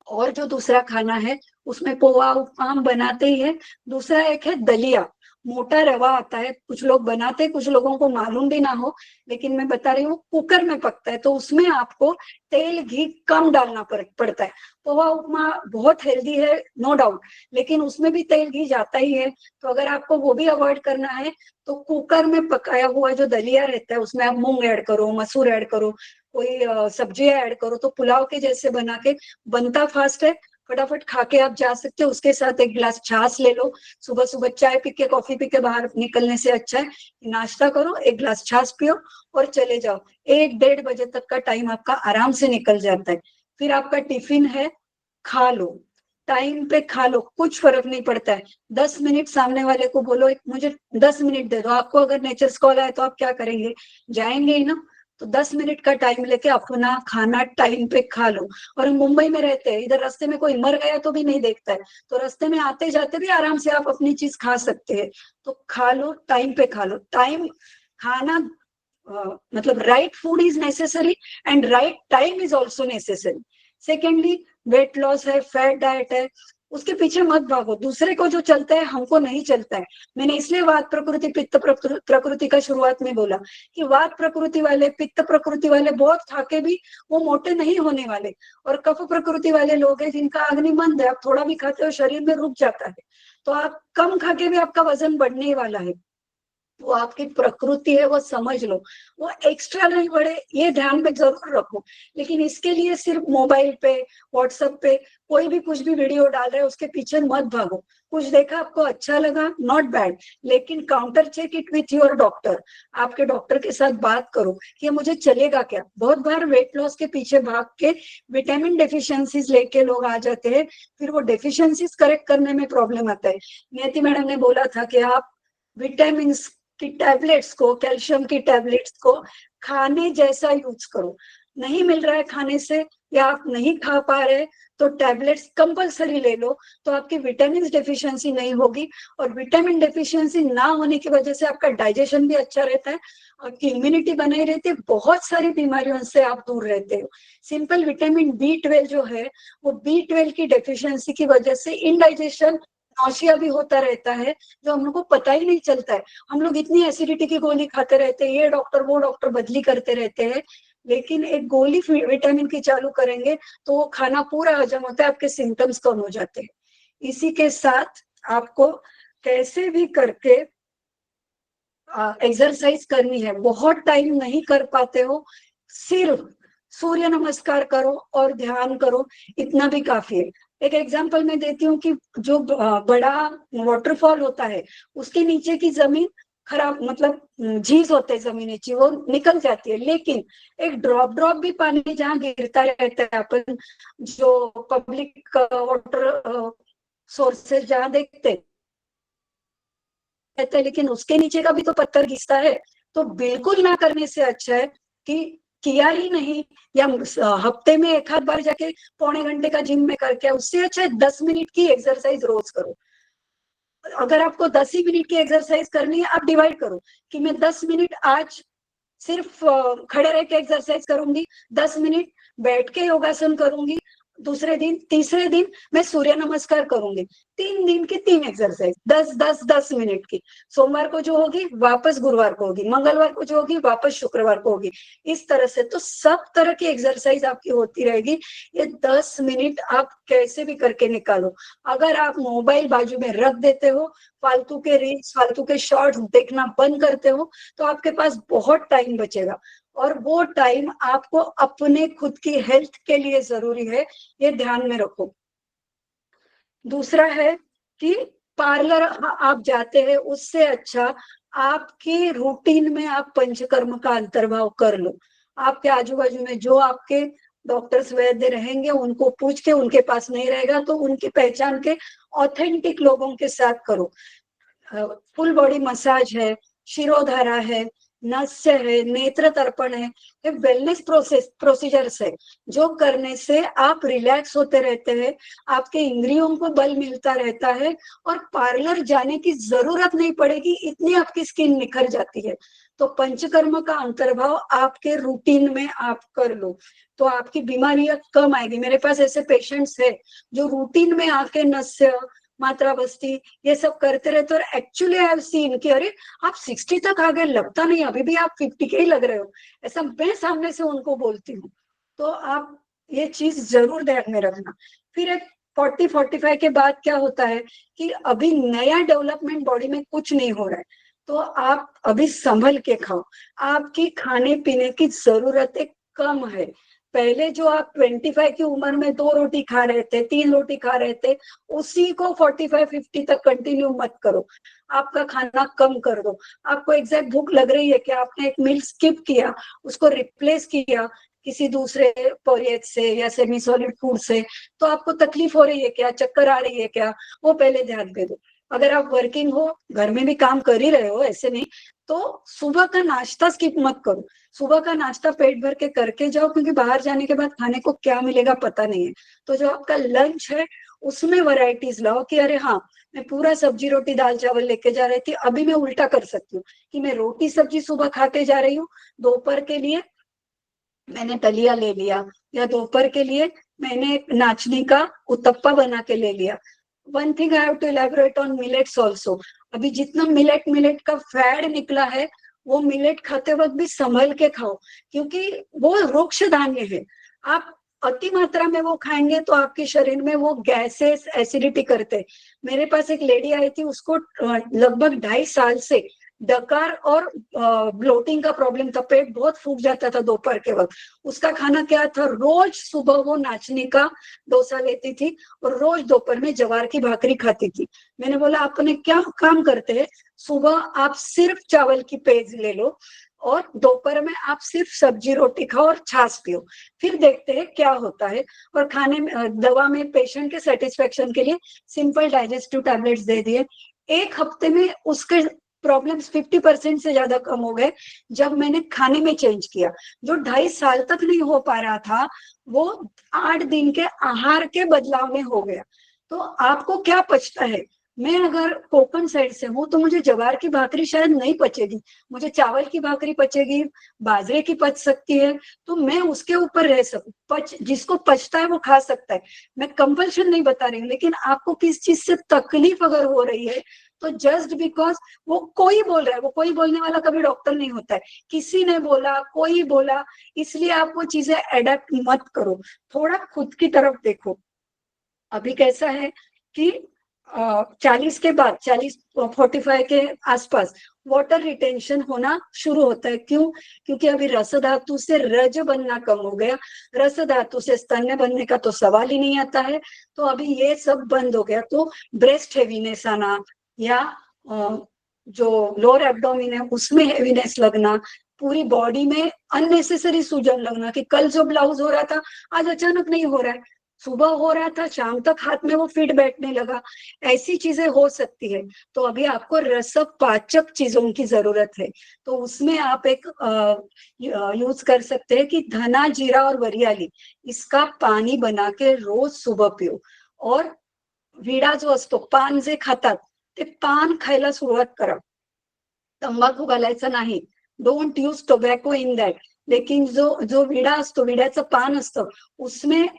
और जो दूसरा खाना है उसमें पोहा उपमा हम बनाते ही है। दूसरा एक है दलिया, मोटा रवा आता है, कुछ लोग बनाते हैं, कुछ लोगों को मालूम भी ना हो, लेकिन मैं बता रही हूँ कुकर में पकता है, तो उसमें आपको तेल घी कम डालना पड़ता है। पोहा उपमा बहुत हेल्दी है नो डाउट, लेकिन उसमें भी तेल घी जाता ही है। तो अगर आपको वो भी अवॉइड करना है तो कुकर में पकाया हुआ जो दलिया रहता है उसमें आप मूंग ऐड करो, मसूर ऐड करो, कोई सब्जियां ऐड करो, तो पुलाव के जैसे बना के, बनता फास्ट है, फटाफट खा के आप जा सकते हो। उसके साथ एक गिलास छाछ ले लो। सुबह सुबह चाय पी के कॉफी पी के बाहर निकलने से अच्छा है नाश्ता करो, एक गिलास छाछ पियो और चले जाओ। 1-1:30 बजे तक का टाइम आपका आराम से निकल जाता है। फिर आपका टिफिन है, खा लो, टाइम पे खा लो, कुछ फर्क नहीं पड़ता है। 10 मिनट सामने वाले को बोलो मुझे 10 मिनट दे दो, आपको अगर नेचर्स कॉल आए तो आप क्या करेंगे, जाएंगे ही ना। तो 10 मिनट का टाइम लेके अपना खाना टाइम पे खा लो। और हम मुंबई में रहते हैं, इधर रास्ते में कोई मर गया तो भी नहीं देखता है, तो रास्ते में आते जाते भी आराम से आप अपनी चीज खा सकते हैं। तो खा लो, टाइम पे खा लो। टाइम खाना मतलब right food is necessary and right time is also necessary. Secondly, weight loss है, फैट डाइट है, उसके पीछे मत भागो। दूसरे को जो चलता है हमको नहीं चलता है। मैंने इसलिए वात प्रकृति पित्त प्रकृति का शुरुआत में बोला कि वात प्रकृति वाले, पित्त प्रकृति वाले बहुत खा के भी वो मोटे नहीं होने वाले, और कफ प्रकृति वाले लोग हैं जिनका अग्नि मंद है, आप थोड़ा भी खाते हो शरीर में रुक जाता है, तो आप कम खा के भी आपका वजन बढ़ने वाला है। वो आपकी प्रकृति है, वो समझ लो, वो एक्स्ट्रा नहीं बढ़े, ये ध्यान में जरूर रखो। लेकिन इसके लिए सिर्फ मोबाइल पे, व्हाट्सएप पे कोई भी कुछ भी वीडियो डाल रहे है उसके पीछे मत भागो। कुछ देखा, आपको अच्छा लगा, नॉट बैड, लेकिन counter check it with your doctor. आपके डॉक्टर के साथ बात करो कि ये मुझे चलेगा क्या। बहुत बार वेट लॉस के पीछे भाग के विटामिन डेफिशिएंसीज लेके लोग आ जाते हैं, फिर वो डेफिशिएंसीज करेक्ट करने में प्रॉब्लम आता है। नियति मैडम ने बोला था कि आप विटामिन की टैबलेट्स को, कैल्शियम की टैबलेट्स को खाने जैसा यूज करो। नहीं मिल रहा है खाने से, या आप नहीं खा पा रहे, तो टैबलेट्स कंपलसरी ले लो, तो आपकी विटामिन डेफिशिएंसी नहीं होगी। और विटामिन डेफिशिएंसी ना होने की वजह से आपका डाइजेशन भी अच्छा रहता है, आपकी इम्यूनिटी बनाई रहती है, बहुत सारी बीमारियों से आप दूर रहते हो। सिंपल विटामिन B12 जो है, वो B12 की डेफिशिएंसी की वजह से इनडाइजेशन, नौशिया भी होता रहता है, जो हम लोग को पता ही नहीं चलता है। हम लोग इतनी एसिडिटी की गोली खाते रहते हैं, ये डॉक्टर वो डॉक्टर बदली करते रहते हैं, लेकिन एक गोली विटामिन की चालू करेंगे तो वो खाना पूरा हजम होता है, आपके सिम्टम्स कम हो जाते हैं। इसी के साथ आपको कैसे भी करके एक्सरसाइज करनी है। बहुत टाइम नहीं कर पाते हो, सिर्फ सूर्य नमस्कार करो और ध्यान करो, इतना भी काफी है। एक एग्जांपल मैं देती हूँ कि जो बड़ा वाटरफॉल होता है, उसके नीचे की जमीन खराब, मतलब झीज होते हैं जमीन नीचे, वो निकल जाती है, लेकिन एक ड्रॉप ड्रॉप भी पानी जहाँ गिरता रहता है, अपन जो पब्लिक वाटर सोर्सेज जहाँ देखते रहता है, लेकिन उसके नीचे का भी तो पत्थर घिसता है। तो बिल्कुल ना करने से अच्छा है कि किया ही नहीं, या हफ्ते में एक आध बार जाके पौने घंटे का जिम में करके, उससे अच्छा है 10 मिनट की एक्सरसाइज रोज करो। अगर आपको 10 ही मिनट की एक्सरसाइज करनी है, आप डिवाइड करो कि मैं 10 मिनट आज सिर्फ खड़े रह के एक्सरसाइज करूंगी, 10 मिनट बैठ के योगासन करूंगी, दूसरे दिन, तीसरे दिन मैं सूर्य नमस्कार करूंगी। 3 दिन की 3 एक्सरसाइज, 10 10 10 मिनट की। सोमवार को जो होगी वापस गुरुवार को होगी, मंगलवार को जो होगी वापस शुक्रवार को होगी। इस तरह से तो सब तरह की एक्सरसाइज आपकी होती रहेगी। ये 10 मिनट आप कैसे भी करके निकालो। अगर आप मोबाइल बाजू में रख देते हो, फालतू के रील्स, फालतू के शॉर्ट्स देखना बंद करते हो, तो आपके पास बहुत टाइम बचेगा, और वो टाइम आपको अपने खुद की हेल्थ के लिए जरूरी है, ये ध्यान में रखो। दूसरा है कि पार्लर आप जाते हैं, उससे अच्छा आपकी रूटीन में आप पंचकर्म का अंतर्भाव कर लो। आपके आजू बाजू में जो आपके डॉक्टर्स वैद्य रहेंगे, उनको पूछ के, उनके पास नहीं रहेगा तो उनकी पहचान के ऑथेंटिक लोगों के साथ करो। फुल बॉडी मसाज है, शिरोधारा है, नस्य है, नेत्र तर्पण है, ये वेलनेस प्रोसीजर्स है, जो करने से आप रिलैक्स होते रहते हैं, आपके इंद्रियों को बल मिलता रहता है, और पार्लर जाने की जरूरत नहीं पड़ेगी, इतनी आपकी स्किन निखर जाती है। तो पंचकर्म का अंतर्भाव आपके रूटीन में आप कर लो, तो आपकी बीमारियां कम आएगी। मेरे पास ऐसे पेशेंट्स है जो रूटीन में आके नस्य, मात्रा बस्ती, ये सब करते रहते, और एक्चुअली आई हैव सीन कि अरे आप 60 तक आ गए, लगता नहीं अभी भी आप 50 के ही लग रहे हो, ऐसा मैं सामने से उनको बोलती हूँ। तो आप ये चीज जरूर ध्यान में रखना। फिर एक 40-45 के बाद क्या होता है कि अभी नया डेवलपमेंट बॉडी में कुछ नहीं हो रहा है, तो आप अभी संभल के खाओ। आपकी खाने पीने की जरूरतें कम है। पहले जो आप 25 की उम्र में 2 रोटी खा रहे थे, 3 रोटी खा रहे थे, उसी को 45-50 तक कंटिन्यू मत करो। आपका खाना कम कर दो। आपको एग्जैक्ट भूख लग रही है कि आपने एक मील स्किप किया, उसको रिप्लेस किया किसी दूसरे पॉरियज से या सेमी सॉलिड फूड से, तो आपको तकलीफ हो रही है क्या, चक्कर आ रही है क्या, वो पहले ध्यान दे दो। अगर आप वर्किंग हो, घर में भी काम कर ही रहे हो, ऐसे नहीं, तो सुबह का नाश्ता स्किप मत करो। सुबह का नाश्ता पेट भर के करके जाओ, क्योंकि बाहर जाने के बाद खाने को क्या मिलेगा पता नहीं है। तो जो आपका लंच है उसमें वैरायटीज लाओ कि अरे हाँ, मैं पूरा सब्जी रोटी दाल चावल लेके जा रही थी, अभी मैं उल्टा कर सकती हूँ कि मैं रोटी सब्जी सुबह खाते जा रही हूँ, दोपहर के लिए मैंने दलिया ले लिया, या दोपहर के लिए मैंने नाचनी का उत्तप्पा बना के ले लिया। One thing I have to elaborate on millets also. अभी जितना मिलेट मिलेट का फैड निकला है, वो मिलेट खाते वक्त भी संभल के खाओ, क्योंकि वो वृक्ष धान्य है। आप अति मात्रा में वो खाएंगे तो आपके शरीर में वो गैसेस एसिडिटी करते। मेरे पास एक लेडी आई थी, उसको लगभग 2.5 साल से डकार और ब्लोटिंग का प्रॉब्लम था, पेट बहुत फूक जाता था दोपहर के वक्त। उसका खाना क्या था, रोज सुबह वो नाचनी का डोसा लेती थी और रोज दोपहर में जवार की भाकरी खाती थी। मैंने बोला आपने क्या काम करते हैं, सुबह आप सिर्फ चावल की पेज ले लो और दोपहर में आप सिर्फ सब्जी रोटी खाओ और छाछ पियो, फिर देखते हैं क्या होता है। और खाने में दवा में पेशेंट के सेटिस्फेक्शन के लिए सिंपल डाइजेस्टिव टैबलेट्स दे दिए। एक हफ्ते में उसके प्रॉब्लम्स 50% से ज्यादा कम हो गए जब मैंने खाने में चेंज किया। जो 2.5 साल तक नहीं हो पा रहा था वो 8 दिन के आहार के बदलाव में हो गया। तो आपको क्या पचता है, मैं अगर कोकण साइड से हूँ तो मुझे जवार की भाकरी शायद नहीं पचेगी, मुझे चावल की भाकरी पचेगी, बाजरे की पच सकती है, तो मैं उसके ऊपर रह सकूं। जिसको पचता है वो खा सकता है, मैं कंपल्शन नहीं बता रही हूँ। लेकिन आपको किस चीज से तकलीफ अगर हो रही है तो जस्ट बिकॉज वो कोई बोल रहा है, वो कोई बोलने वाला कभी डॉक्टर नहीं होता है, किसी ने बोला, कोई बोला, इसलिए आप वो चीजें एडेप्ट मत करो, थोड़ा खुद की तरफ देखो। अभी कैसा है कि 40 के बाद 45 के आसपास वाटर रिटेंशन होना शुरू होता है। क्यों? क्योंकि अभी रस धातु से रज बनना कम हो गया, रस धातु से स्तन्य बनने का तो सवाल ही नहीं आता है, तो अभी ये सब बंद हो गया। तो ब्रेस्ट हेवीनेस आना या जो लोअर एब्डोमिन है उसमें हेवीनेस लगना, पूरी बॉडी में अननेसेसरी सूजन लगना कि कल जो ब्लाउज हो रहा था आज अचानक नहीं हो रहा है, सुबह हो रहा था शाम तक हाथ में वो फिट बैठने लगा, ऐसी चीजें हो सकती है। तो अभी आपको रसपाचक चीजों की जरूरत है, तो उसमें आप एक यूज कर सकते हैं कि धना, जीरा और वरियाली, इसका पानी बना के रोज सुबह पियो। और विडा जो असतो, पान जे खातात ते पान खायला सुरुवात करा, तंबाखू घालायचा नाही, don't use tobacco in that. लेकिन जो विडा असतो, विड्याचं पान असतं, उसमें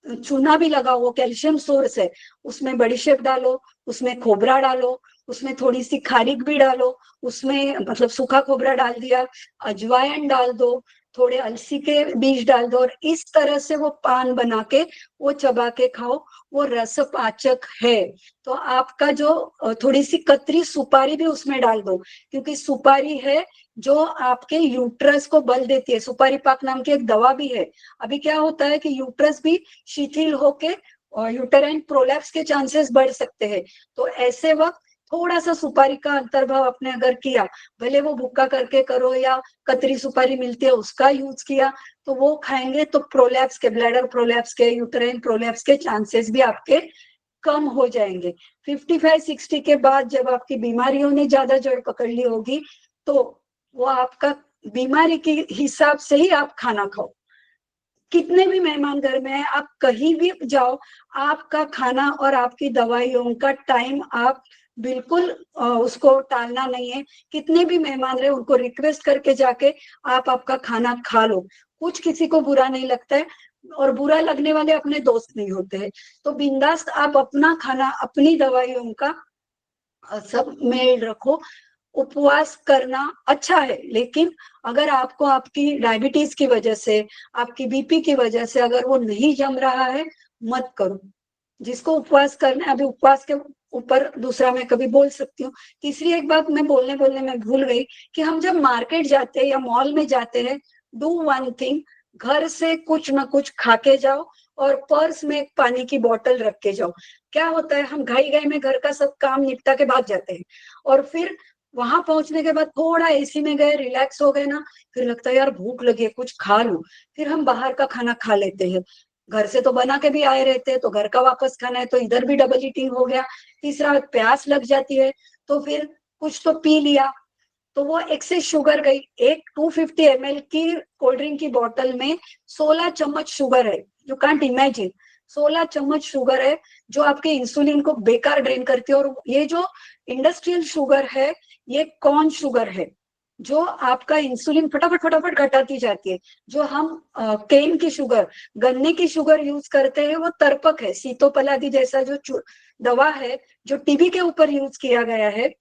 चूना भी लगाओ, वो कैल्शियम सोर्स है, उसमें बड़ीशेप डालो, उसमें खोबरा डालो, उसमें थोड़ी सी खारीक भी डालो, उसमें मतलब सूखा खोबरा डाल दिया, अजवाइन डाल दो, थोड़े अलसी के बीज डाल दो, और इस तरह से वो पान बना के वो चबा के खाओ, वो रसपाचक है। तो आपका जो थोड़ी सी कतरी सुपारी भी उसमें डाल दो, क्योंकि सुपारी है जो आपके यूट्रस को बल देती है। सुपारी पाक नाम की एक दवा भी है। अभी क्या होता है कि यूट्रस भी शिथिल होके यूटेराइन प्रोलैप्स के चांसेस बढ़ सकते हैं। तो ऐसे वक्त थोड़ा सा सुपारी का अंतर्भाव आपने अगर किया, भले वो भुक्का करके करो या कतरी सुपारी मिलती है उसका यूज किया, तो वो खाएंगे तो प्रोलैप्स के, ब्लैडर प्रोलैप्स के, यूटेराइन प्रोलैप्स के चांसेस भी आपके कम हो जाएंगे। 55-60 के बाद जब आपकी बीमारियों ने ज्यादा जड़ पकड़ ली होगी तो वो आपका बीमारी के हिसाब से ही आप खाना खाओ। कितने भी मेहमान घर में है, आप कहीं भी जाओ, आपका खाना और आपकी दवाइयों का टाइम आप बिल्कुल उसको टालना नहीं है। कितने भी मेहमान रहे उनको रिक्वेस्ट करके जाके आप आपका खाना खा लो, कुछ किसी को बुरा नहीं लगता है, और बुरा लगने वाले अपने दोस्त नहीं होते हैं। तो बिंदास आप अपना खाना, अपनी दवाइयों का सब मेल रखो। उपवास करना अच्छा है, लेकिन अगर आपको आपकी डायबिटीज की वजह से, आपकी बीपी की वजह से अगर वो नहीं जम रहा है, मत करो। जिसको उपवास करना है, अभी उपवास के ऊपर दूसरा मैं कभी बोल सकती हूँ। तीसरी एक बात मैं बोलने में भूल गई कि हम जब मार्केट जाते हैं या मॉल में जाते हैं, डू वन थिंग, घर से कुछ ना कुछ खा के जाओ और पर्स में एक पानी की बोतल रख के जाओ। क्या होता है, हम घाई घाई में घर का सब काम निपटा के भाग जाते हैं, और फिर वहां पहुंचने के बाद थोड़ा एसी में गए, रिलैक्स हो गए ना, फिर लगता है यार भूख लगी है, कुछ खा लूं, फिर हम बाहर का खाना खा लेते हैं। घर से तो बना के भी आए रहते हैं, तो घर का वापस खाना है, तो इधर भी डबल ईटिंग हो गया। तीसरा, प्यास लग जाती है तो फिर कुछ तो पी लिया, तो वो एक्सेस शुगर गई। एक 250 ml की कोल्ड ड्रिंक की बोतल में 16 चम्मच शुगर है। यू कांट इमेजिन, 16 चम्मच शुगर है जो आपके इंसुलिन को बेकार ड्रेन करती है। और ये जो इंडस्ट्रियल शुगर है, ये कॉर्न शुगर है जो आपका इंसुलिन फटाफट फटाफट घटाती जाती है। जो हम केन की शुगर, गन्ने की शुगर यूज करते हैं, वो तर्पक है। सीतोपलादी जैसा जो दवा है जो टीबी के ऊपर यूज किया गया है,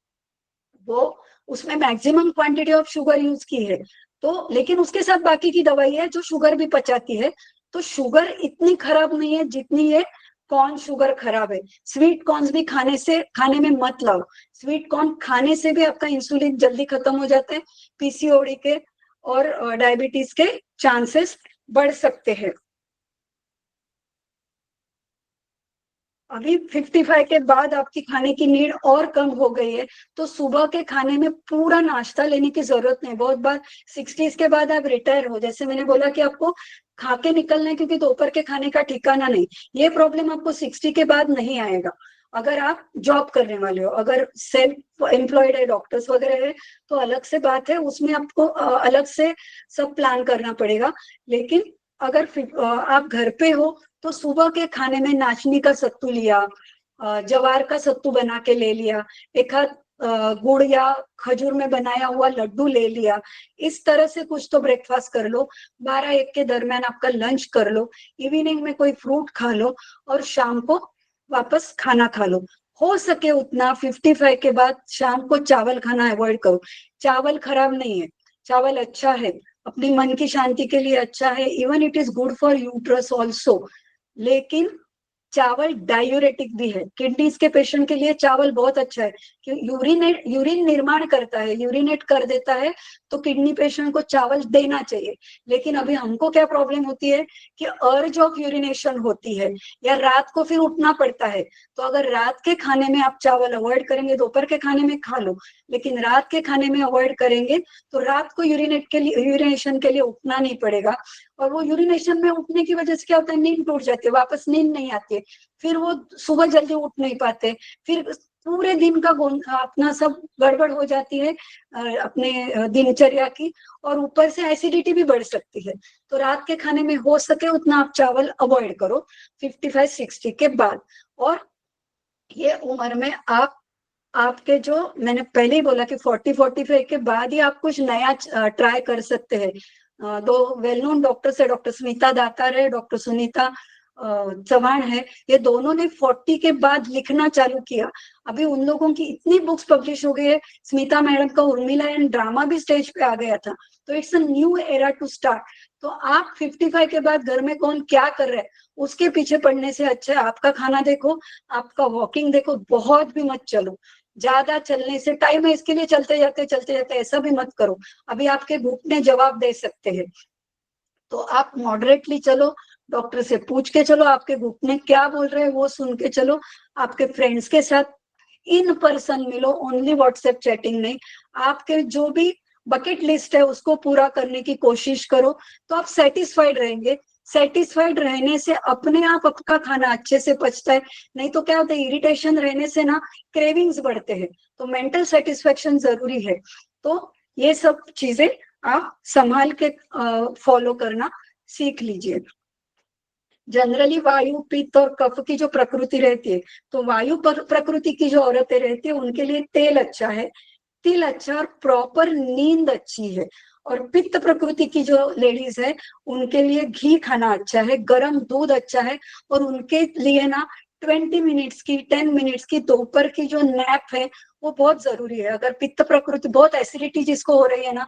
वो उसमें maximum quantity of sugar use की है। तो लेकिन उसके साथ बाकी की दवाई है जो शुगर भी पचाती है। तो शुगर इतनी खराब नहीं है जितनी ये कॉर्न शुगर खराब है, स्वीट कॉर्न भी खाने में मत लाओ। स्वीट कॉर्न खाने से भी आपका इंसुलिन जल्दी खत्म हो जाता है, पीसीओडी के और डायबिटीज के चांसेस बढ़ सकते हैं। अभी 55 के बाद आपकी खाने की नीड और कम हो गई है, तो सुबह के खाने में पूरा नाश्ता लेने की जरूरत नहीं। बहुत बार 60s के बाद आप रिटायर हो, जैसे मैंने बोला कि आपको खा के निकलना है क्योंकि दोपहर के खाने का ठिकाना नहीं, ये प्रॉब्लम आपको 60 के बाद नहीं आएगा। अगर आप जॉब करने वाले हो, अगर सेल्फ एम्प्लॉयड है, डॉक्टर्स वगैरह है, तो अलग से बात है, उसमें आपको अलग से सब प्लान करना पड़ेगा। लेकिन अगर आप घर पे हो तो सुबह के खाने में नाचनी का सत्तू लिया, जवार का सत्तू बना के ले लिया, एक आध गुड़ या खजूर में बनाया हुआ लड्डू ले लिया, इस तरह से कुछ तो ब्रेकफास्ट कर लो। 12-1 के दरमियान आपका लंच कर लो, इवनिंग में कोई फ्रूट खा लो और शाम को वापस खाना खा लो। हो सके उतना 55 के बाद शाम को चावल खाना अवॉइड करो। चावल खराब नहीं है, चावल अच्छा है, अपनी मन की शांति के लिए अच्छा है, even it is good for uterus also. लेकिन चावल डायूरेटिक भी है, किडनीज के पेशेंट के लिए चावल बहुत अच्छा है, यूरिन निर्माण करता है, यूरिनेट कर देता है, तो किडनी पेशेंट को चावल देना चाहिए। लेकिन अभी हमको क्या प्रॉब्लम होती है कि अर्ज ऑफ यूरिनेशन होती है या रात को फिर उठना पड़ता है। तो अगर रात के खाने में आप चावल अवॉइड करेंगे, दोपहर के खाने में खा लो, लेकिन रात के खाने में अवॉइड करेंगे तो रात को यूरिनेशन के लिए उठना नहीं पड़ेगा। और वो यूरिनेशन में उठने की वजह से क्या होता है, नींद टूट जाती है, वापस नींद नहीं आती है, फिर वो सुबह जल्दी उठ नहीं पाते, फिर पूरे दिन का अपना सब गड़बड़ हो जाती है अपने दिनचर्या की, और ऊपर से एसिडिटी भी बढ़ सकती है। तो रात के खाने में हो सके उतना आप चावल अवॉइड करो 55-60 के बाद। और ये उम्र में आपके जो मैंने पहले ही बोला कि 40-45 के बाद ही आप कुछ नया ट्राई कर सकते हैं। दो वेल नोन डॉक्टर्स है, डॉक्टर स्मिता दातार है, डॉक्टर सुनीता चौहान है, ये दोनों ने 40 के बाद लिखना चालू किया। अभी उन लोगों की इतनी बुक्स पब्लिश हो गई है, स्मिता मैडम का उर्मिला एंड ड्रामा भी स्टेज पे आ गया था, तो it's a new era to start. तो आप 55 के बाद घर में कौन क्या कर रहा है उसके पीछे पड़ने से अच्छा है आपका खाना देखो, आपका वॉकिंग देखो, बहुत भी मत चलो, ज्यादा चलने से टाइम है इसके लिए चलते जाते ऐसा भी मत करो, अभी आपके घुटने जवाब दे सकते हैं। तो आप मॉडरेटली चलो, डॉक्टर से पूछ के चलो, आपके घुटने क्या बोल रहे हैं वो सुन के चलो, आपके फ्रेंड्स के साथ इन पर्सन मिलो, ओनली व्हाट्सएप चैटिंग नहीं। आपके जो भी बकेट लिस्ट है उसको पूरा करने की कोशिश करो, तो आप सेटिस्फाइड रहेंगे। सेटिस्फाइड रहने से अपने आप आपका खाना अच्छे से पचता है, नहीं तो क्या होता है, इरिटेशन रहने से ना क्रेविंग्स बढ़ते हैं। तो मेंटल सेटिस्फेक्शन जरूरी है। तो ये सब चीजें आप संभाल के फॉलो करना सीख लीजिए। जनरली वायु, पित्त और कफ की जो प्रकृति रहती है, तो वायु प्रकृति की जो औरतें रहती है उनके लिए तेल अच्छा है, तिल अच्छा और प्रॉपर नींद अच्छी है। और पित्त प्रकृति की जो लेडीज है उनके लिए घी खाना अच्छा है, गर्म दूध अच्छा है, और उनके लिए ना 20 मिनट्स की 10 मिनट्स की दोपहर की जो नैप है वो बहुत जरूरी है। अगर पित्त प्रकृति बहुत एसिडिटी जिसको हो रही है ना,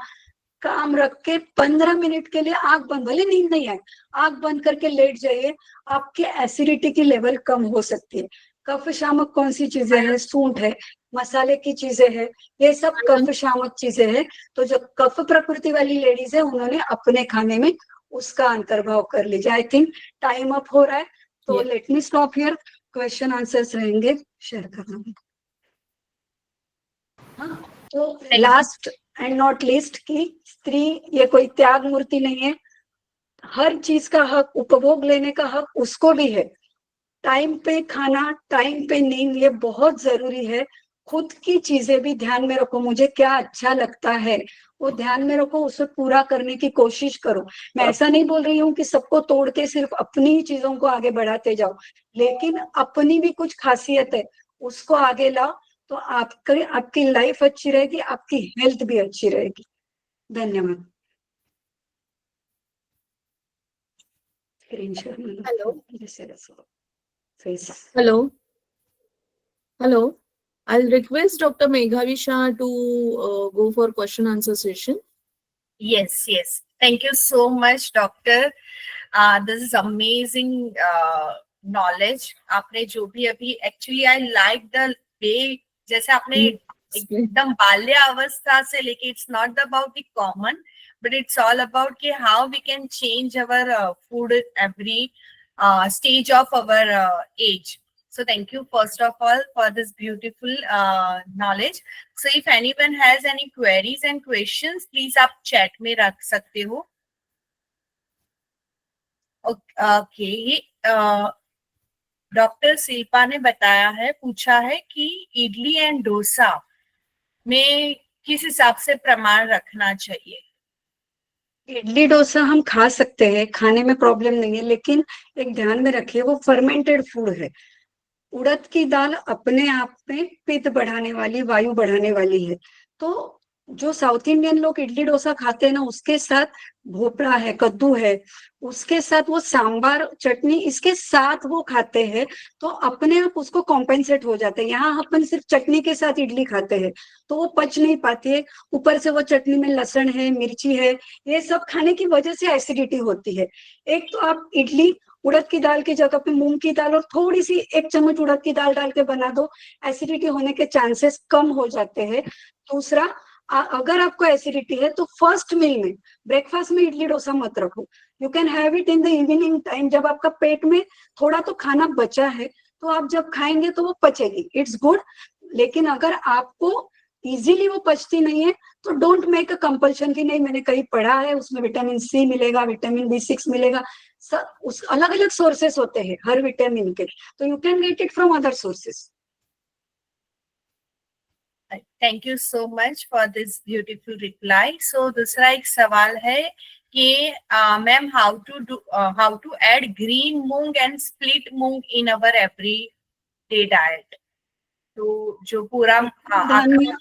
काम रख के 15 मिनट के लिए आंख बंद, भले नींद नहीं आए, आंख बंद करके लेट जाइए, आपके एसिडिटी की लेवल कम हो सकती है। कफ शामक कौन सी चीजें हैं, सूंठ है, मसाले की चीजें हैं, ये सब कफ शामक चीजें हैं। तो जो कफ प्रकृति वाली लेडीज है उन्होंने अपने खाने में उसका अंतर्भाव कर लीजिए। आई थिंक टाइम अप हो रहा है, तो let me stop here, question answers रहेंगे, शेयर करना। हाँ, तो लास्ट एंड नॉट लिस्ट की स्त्री ये कोई त्याग मूर्ति नहीं है, हर चीज का हक, उपभोग लेने का हक उसको भी है। टाइम पे खाना, टाइम पे नींद, ये बहुत जरूरी है। खुद की चीजें भी ध्यान में रखो, मुझे क्या अच्छा लगता है वो ध्यान में रखो, उसे पूरा करने की कोशिश करो। मैं ऐसा नहीं बोल रही हूँ कि सबको तोड़ के सिर्फ अपनी ही चीजों को आगे बढ़ाते जाओ, लेकिन अपनी भी कुछ खासियत है उसको आगे लाओ, तो आपकी लाइफ अच्छी रहेगी, आपकी हेल्थ भी अच्छी रहेगी। धन्यवाद। Screen share. Hello face. Hello. Hello. I'll request Dr. Meghavi Shah to go for question answer session. Yes, yes. Thank you so much, Doctor. This is amazing knowledge, आपने जो भी अभी, actually I like the way, जैसे आपने एकदम बाल्यावस्था से लेके, it's not about the common but it's all about कि how we can change our food every stage of our age. So thank you first of all for this beautiful knowledge. So if anyone has any queries and questions, please आप chat में रख सकते हो. Okay, डॉक्टर शिल्पा ने बताया है, पूछा है कि इडली एंड डोसा में किस हिसाब से प्रमाण रखना चाहिए. इडली डोसा हम खा सकते हैं, खाने में प्रॉब्लम नहीं है, लेकिन एक ध्यान में रखिए वो फर्मेंटेड फूड है. उड़द की दाल अपने आप में पित्त बढ़ाने वाली, वायु बढ़ाने वाली है. तो जो साउथ इंडियन लोग इडली डोसा खाते हैं ना, उसके साथ भोपड़ा है, कद्दू है, उसके साथ वो सांबार चटनी, इसके साथ वो खाते हैं, तो अपने आप उसको कॉम्पेंसेट हो जाते हैं. यहाँ अपन सिर्फ चटनी के साथ इडली खाते हैं तो वो पच नहीं पाती है. ऊपर से वो चटनी में लहसुन है, मिर्ची है, ये सब खाने की वजह से एसिडिटी होती है. एक तो आप इडली उड़द की दाल की जगह पे मूंग की दाल और थोड़ी सी 1 चम्मच उड़द की दाल डाल के बना दो, एसिडिटी होने के चांसेस कम हो जाते हैं. दूसरा, अगर आपको एसिडिटी है तो फर्स्ट मील में, ब्रेकफास्ट में इडली डोसा मत रखो. You can have it in the evening time, जब आपका पेट में थोड़ा तो खाना बचा है, तो आप जब खाएंगे तो वो पचेगी, इट्स गुड. लेकिन अगर आपको इजीली वो पचती नहीं है तो डोंट मेक अ कंपल्शन कि नहीं मैंने कहीं पढ़ा है उसमें विटामिन सी मिलेगा, विटामिन B6 मिलेगा. उस अलग अलग सोर्सेस होते हैं हर विटामिन के, तो you can get it from other sources. Thank you so much for this beautiful reply. So दूसरा एक सवाल है कि ma'am, how to add green moong and split moong in our everyday diet. तो जो पूरा धान्य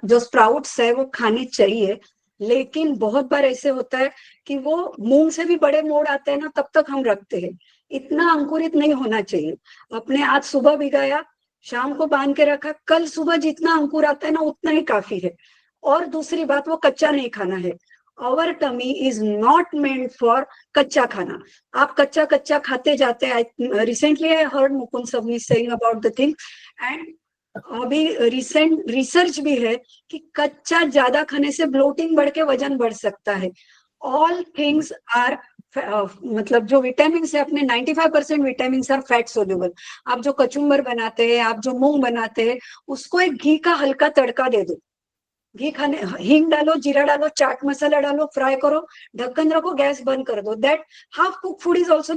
जो स्प्राउट्स है वो खाने चाहिए, लेकिन बहुत बार ऐसे होता है कि वो मूंग से भी बड़े मोड़ आते हैं ना, तब तक हम रखते हैं. इतना अंकुरित नहीं होना चाहिए. अपने आज सुबह भिगाया, शाम को बांध के रखा, कल सुबह जितना अंकुर आता है ना उतना ही काफी है. और दूसरी बात, वो कच्चा नहीं खाना है. Our tummy is not meant for कच्चा खाना. आप कच्चा कच्चा खाते जाते हैं. Recently I heard Mukund Savni saying about the thing, and अभी रिसेंट रिसर्च भी है कि कच्चा ज्यादा खाने से ब्लोटिंग बढ़ के वजन बढ़ सकता है. ऑल थिंग्स आर मतलब जो विटामिन है अपने 95% विटामिन आर फैट सोल्यूबल. आप जो कचुम्बर बनाते हैं, आप जो मूंग बनाते हैं, उसको एक घी का हल्का तड़का दे दो. घी खाने, हींग डालो, जीरा डालो, चाट मसाला डालो, फ्राई करो, ढक्कन रखो, गैस बंद कर दो. That half cook food is also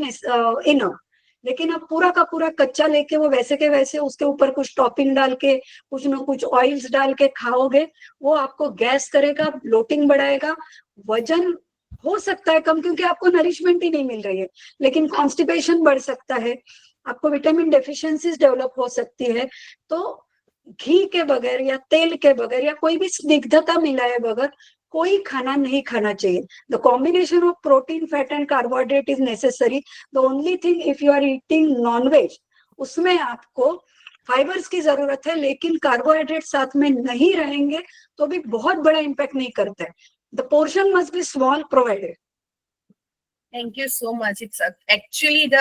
enough. लेकिन आप पूरा का पूरा कच्चा लेके वो वैसे के वैसे उसके ऊपर कुछ टॉपिंग डाल के, कुछ ना कुछ ऑयल्स डाल के खाओगे, वो आपको गैस करेगा, ब्लोटिंग बढ़ाएगा, वजन हो सकता है कम क्योंकि आपको नरिशमेंट ही नहीं मिल रही है, लेकिन कॉन्स्टिपेशन बढ़ सकता है, आपको विटामिन डेफिशिएंसीज डेवलप हो सकती है. तो घी के बगैर या तेल के बगैर या कोई भी स्निग्धता मिलाए बगैर कोई खाना नहीं खाना चाहिए. The combination of protein, fat and carbohydrate is necessary. The only thing, if you are eating nonveg, उसमें आपको फाइबर्स की जरूरत है, लेकिन कार्बोहाइड्रेट साथ में नहीं रहेंगे तो भी बहुत बड़ा इम्पैक्ट नहीं करता है. The portion must be small provided. Thank you so much. It's actually the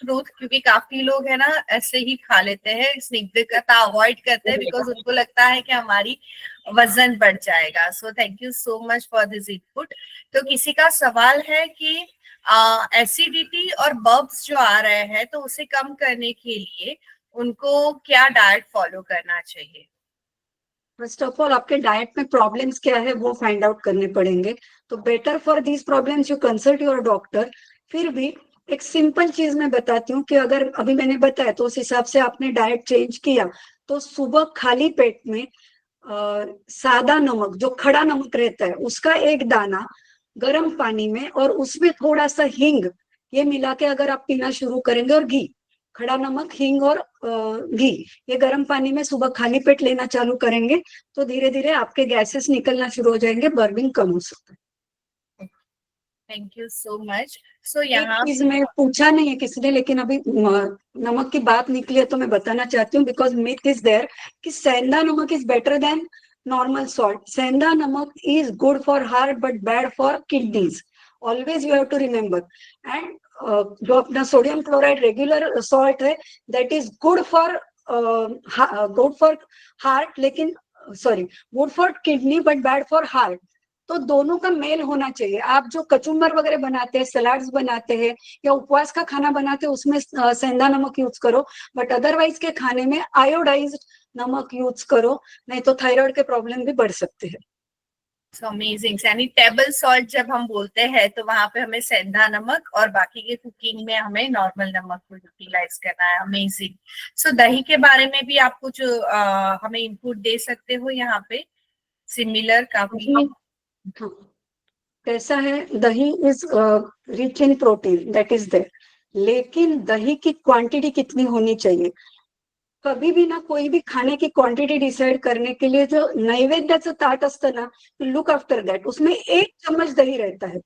truth, क्योंकि काफी लोग है ना ऐसे ही खा लेते हैं, स्निग्धता अवॉइड करते हैं बिकॉज उनको लगता है कि हमारी वजन बढ़ जाएगा. सो thank you so much for this input. तो किसी का सवाल है कि एसिडिटी और बर्ब्स जो आ रहे हैं, तो उसे कम करने के लिए उनको क्या डाइट फॉलो करना चाहिए. फर्स्ट ऑफ ऑल आपके डाइट में प्रॉब्लम्स क्या है वो फाइंड आउट करने पड़ेंगे. तो better for these problems you consult your doctor. फिर भी एक सिंपल चीज मैं बताती हूँ कि अगर अभी मैंने बताया तो उस हिसाब से आपने डाइट चेंज किया, तो सुबह खाली पेट में सादा नमक, जो खड़ा नमक रहता है, उसका एक दाना गर्म पानी में और उसमें थोड़ा सा हींग, ये मिला के अगर आप पीना शुरू करेंगे, और घी, खड़ा नमक, हींग और घी, ये गर्म पानी में सुबह खाली पेट लेना चालू करेंगे तो धीरे धीरे आपके गैसेस निकलना शुरू हो जाएंगे, बर्निंग कम हो सकता है. Thank you so much. So यहाँ चीज में पूछा नहीं है किसी ने, लेकिन अभी नमक की बात निकली है तो मैं बताना चाहती हूँ, बिकॉज मिथ इज देयर कि sendha namak is better than normal salt. Sendha namak is good for heart but bad for kidneys. Always you have to remember. And जो अपना सोडियम क्लोराइड रेगुलर सॉल्ट है, that is good for heart, लेकिन sorry good for kidney but bad for heart. तो दोनों का मेल होना चाहिए। आप जो कचुम्बर वगैरह बनाते हैं, सलाड्स बनाते हैं या उपवास का खाना बनाते हैं, उसमें सेंधा नमक यूज करो, बट अदरवाइज के खाने में आयोडाइज्ड नमक यूज करो, नहीं तो थायराइड के प्रॉब्लम भी बढ़ सकते हैं। अमेजिंग। यानी टेबल सॉल्ट जब हम बोलते हैं तो वहां पे हमें सेंधा नमक और बाकी के कुकिंग में हमें नॉर्मल नमक को यूटिलाइज करना है। अमेजिंग। सो दही के बारे में भी आप कुछ हमें इनपुट दे सकते हो यहाँ पे, सिमिलर काफी? हाँ, कैसा है, dahi is rich in protein, that is there, लेकिन दही की क्वांटिटी कितनी होनी चाहिए। कभी भी ना कोई भी खाने की क्वांटिटी डिसाइड करने के लिए जो नैवेद्याचं ताट असतं ना, लुक आफ्टर दैट, उसमें 1 चम्मच दही रहता है,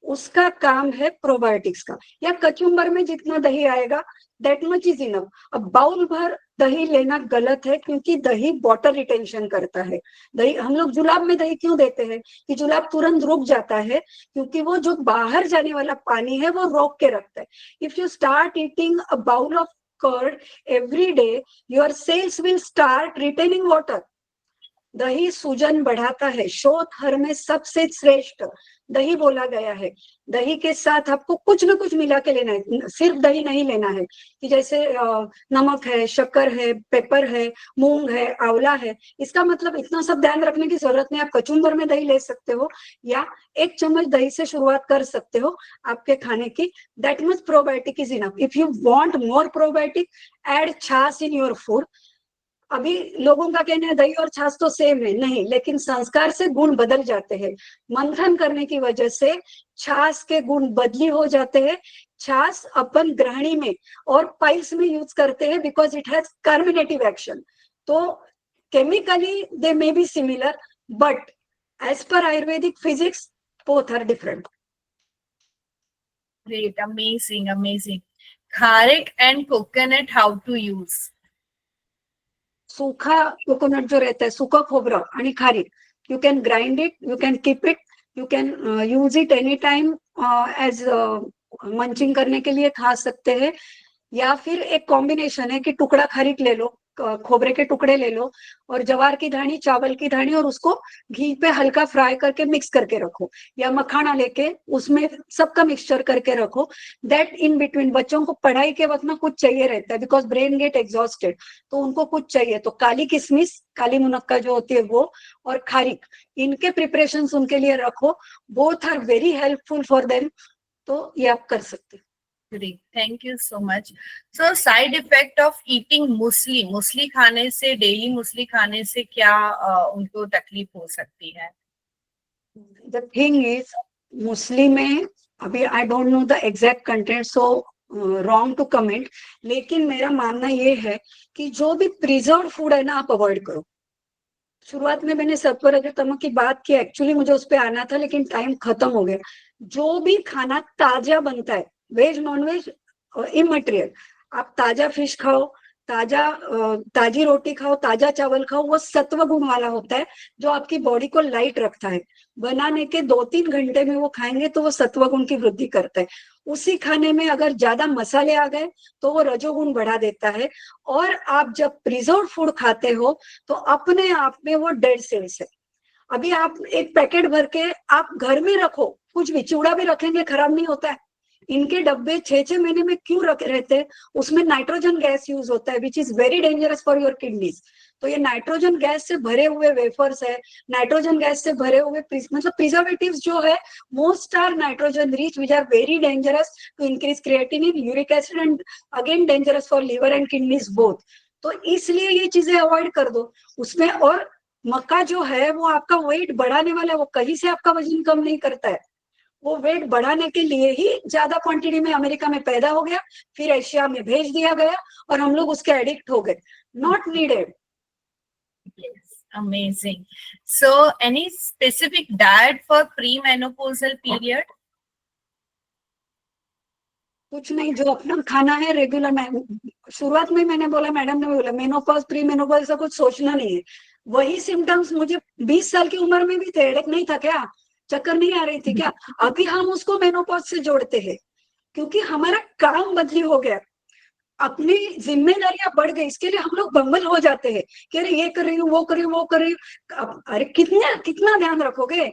उसका काम है प्रोबायोटिक्स का। या कचुम्बर में जितना दही आएगा दैट मच इज इनफ। अब बाउल भर दही लेना गलत है, क्योंकि दही वाटर रिटेंशन करता है। दही हम लोग जुलाब में दही क्यों देते हैं कि जुलाब तुरंत रुक जाता है, क्योंकि वो जो बाहर जाने वाला पानी है वो रोक के रखता है। If you start eating a bowl of curd every day, your cells will start retaining water. दही सूजन बढ़ाता है, शोधहर में सबसे श्रेष्ठ दही बोला गया है। दही के साथ आपको कुछ ना कुछ मिला के लेना है, सिर्फ दही नहीं लेना है कि जैसे नमक है, शक्कर है, पेपर है, मूंग है, आंवला है। इसका मतलब इतना सब ध्यान रखने की जरूरत नहीं। आप कचुम्बर में दही ले सकते हो या 1 चम्मच दही से शुरुआत कर सकते हो आपके खाने की। That much probiotic is enough. If you want more probiotic, add छाछ इन योर फूड। अभी लोगों का कहना है दही और छाछ तो सेम है, नहीं, लेकिन संस्कार से गुण बदल जाते हैं। मंथन करने की वजह से छाछ के गुण बदली हो जाते हैं। छाछ अपन ग्रहणी में और पाइल्स में यूज करते हैं because it has carminative action. तो chemically they may be similar, but as per Ayurvedic physics both are different. Great, amazing, amazing. Kharik and coconut, how to use? सूखा कोकोनट जो रहता है, सूखा खोबरा आणि खारीक, you can grind it, you can keep it, you can use it any time as munching करने के लिए खा सकते हैं। या फिर एक कॉम्बिनेशन है कि टुकड़ा खारीक ले लो, खोबरे के टुकड़े ले लो, और जवार की दानी, चावल की दानी, और उसको घी पे हल्का फ्राई करके मिक्स करके रखो, या मखाना लेके उसमें सबका मिक्सचर करके रखो। दैट इन बिटवीन, बच्चों को पढ़ाई के वक्त में कुछ चाहिए रहता है बिकॉज ब्रेन गेट एग्जॉस्टेड, तो उनको कुछ चाहिए, तो काली किशमिश, काली मुनक्का जो होती है वो, और खारीक, इनके प्रिपरेशन उनके लिए रखो। Both are very helpful for them. तो ये आप कर सकते हैं। Great, thank you so much. So side effect of eating मूसली, मूसली खाने से, डेली मूसली खाने से क्या उनको तकलीफ हो सकती है? The thing is, मूसली में अभी I don't know the exact content, so wrong to comment, लेकिन मेरा मानना ये है कि जो भी प्रिजर्व फूड है ना, आप अवॉइड करो। शुरुआत में मैंने सत्वरजतम की बात की, एक्चुअली मुझे उस पर आना था लेकिन टाइम खत्म हो गया। जो भी खाना ताजा बनता है, वेज नॉन वेज इमटेरियल, आप ताजा फिश खाओ, ताजी रोटी खाओ, ताजा चावल खाओ, वो सत्व गुण वाला होता है जो आपकी बॉडी को लाइट रखता है। बनाने के 2-3 घंटे में वो खाएंगे तो वो सत्व गुण की वृद्धि करता है। उसी खाने में अगर ज्यादा मसाले आ गए तो वो रजोगुण बढ़ा देता है। और आप जब प्रिजर्व फूड खाते हो तो अपने आप में वो डेड सेल्स है। अभी आप एक पैकेट भर के आप घर में रखो, कुछ भी चूड़ा भी रखेंगे खराब नहीं होता है। इनके डब्बे 6-6 महीने में क्यों रखे रहते हैं? उसमें नाइट्रोजन गैस यूज होता है which is very dangerous for your kidneys. तो ये नाइट्रोजन गैस से भरे हुए वेफर्स है, नाइट्रोजन गैस से भरे हुए मतलब प्रिजर्वेटिव्स जो है, most are nitrogen rich which are very dangerous to increase creatinine, uric acid, and again dangerous for liver and kidneys both. तो इसलिए ये चीजें अवॉइड कर दो उसमें। और मक्का जो है वो आपका वेट बढ़ाने वाला है, वो कहीं से आपका वजन कम नहीं करता है। वो वेट बढ़ाने के लिए ही ज्यादा क्वांटिटी में अमेरिका में पैदा हो गया, फिर एशिया में भेज दिया गया और हम लोग उसके एडिक्ट हो गए। Not needed. Yes, amazing. So any specific diet for premenopausal period? कुछ नहीं, जो अपना खाना है रेगुलर। में शुरुआत में मैंने बोला, मैडम ने बोला मेनोपॉज प्री मेनोपॉज का कुछ सोचना नहीं है। वही सिम्टम्स मुझे 20 साल की उम्र में भी थे। हेडेक नहीं था क्या? चक्कर नहीं आ रही थी क्या? अभी हम उसको मेनोपॉज से जोड़ते हैं। क्योंकि हमारा काम बदली हो गया, अपनी जिम्मेदारियां बढ़ गई, इसके लिए हम लोग बंबल हो जाते हैं कि अरे ये कर रही हूँ, वो कर रही हूँ, वो कर रही हूँ। अरे कितना ध्यान रखोगे?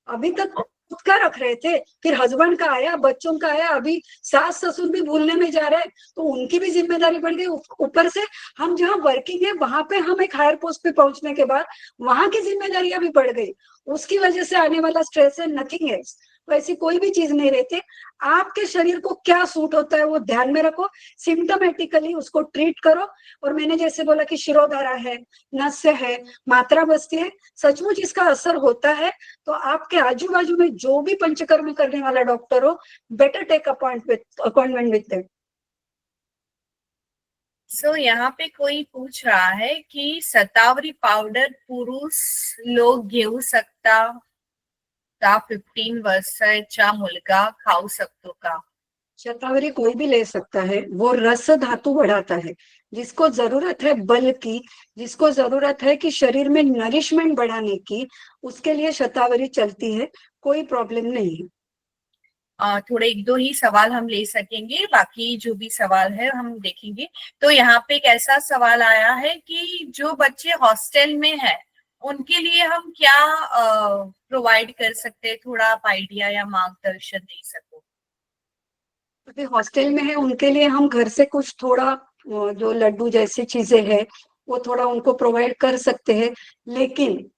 अभी तक खुद का रख रहे थे, फिर हस्बैंड का आया, बच्चों का आया, अभी सास ससुर भी भूलने में जा रहे हैं, तो उनकी भी जिम्मेदारी बढ़ गई। ऊपर से हम जहाँ वर्किंग है वहां पे हम एक हायर पोस्ट पे पहुंचने के बाद वहां की जिम्मेदारियां भी बढ़ गई, उसकी वजह से आने वाला स्ट्रेस है, नथिंग एल्स। तो ऐसी कोई भी चीज नहीं रहती। आपके शरीर को क्या सूट होता है वो ध्यान में रखो, सिम्टोमेटिकली उसको ट्रीट करो। और मैंने जैसे बोला कि शिरोधारा है, नस्य है, मात्रा बसती है, सचमुच इसका असर होता है। तो आपके आजू बाजू में जो भी पंचकर्म करने वाला डॉक्टर हो, better take appointment with them. So यहाँ पे कोई पूछ रहा है कि शतावरी पावडर पुरुष लोग घेऊ शकता का? 15 वर्षाचा मुलगा खाऊ शकतो का? शतावरी कोई भी ले सकता है, वो रस धातु बढ़ाता है। जिसको जरूरत है बल की, जिसको जरूरत है कि शरीर में नरिशमेंट बढ़ाने की, उसके लिए शतावरी चलती है, कोई प्रॉब्लम नहीं है। थोड़े एक दो ही सवाल हम ले सकेंगे, बाकी जो भी सवाल है हम देखेंगे। तो यहाँ पे एक ऐसा सवाल आया है कि जो बच्चे हॉस्टल में है उनके लिए हम क्या प्रोवाइड कर सकते हैं? थोड़ा आप आइडिया या मार्गदर्शन दे सको। अभी हॉस्टल में है उनके लिए हम घर से कुछ थोड़ा जो लड्डू जैसी चीजें हैं वो थोड़ा उनको प्रोवाइड कर सकते हैं, लेकिन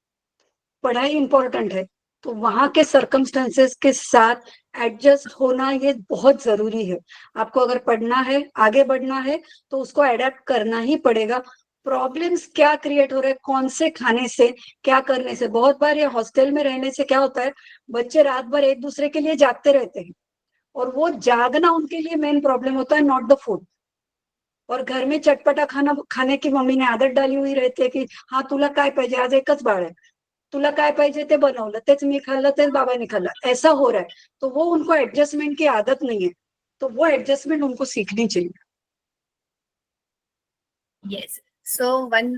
पढ़ाई इंपॉर्टेंट है, तो वहां के सर्कमस्टेंसेस के साथ एडजस्ट होना ये बहुत जरूरी है। आपको अगर पढ़ना है, आगे बढ़ना है, तो उसको एडेप्ट करना ही पड़ेगा। प्रॉब्लम्स क्या क्रिएट हो रहे हैं, कौन से खाने से, क्या करने से। बहुत बार ये हॉस्टल में रहने से क्या होता है, बच्चे रात भर एक दूसरे के लिए जागते रहते हैं, और वो जागना उनके लिए मेन प्रॉब्लम होता है, नॉट द फूड। और घर में चटपटा खाना खाने की मम्मी ने आदत डाली हुई रहते है की हा तुला काय पाहिजे, आज एकच बाळ आहे, तुला काय पाहिजे ते बनवलं, तेच मी खाल्लं, तेच बाबाने खाल्लं, ऐसा हो रहा है। तो वो उनको एडजस्टमेंट की आदत नहीं है, तो वो एडजस्टमेंट उनको सीखनी चाहिए। Yes. So one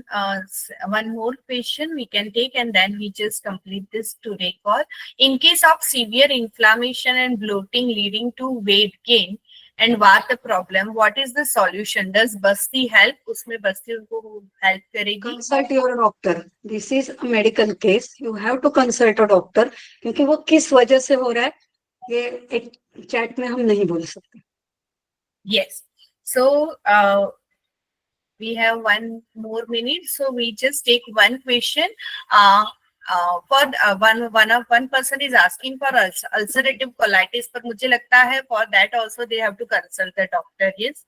more question we can take and then we just complete this today call. In case of severe inflammation and bloating leading to weight gain and vata problem, what is the solution? Does Basti help? उसमें Basti उनको help करेगी? Consult your doctor, this is a medical case, you have to consult a doctor, क्योंकि वो किस वजह से हो रहा है ये एक चैट में हम नहीं बोल सकते। Yes. So we have one more minute, so we just take one question. One person is asking for ulcerative colitis, पर मुझे लगता है for that also they have to consult the doctor. Yes,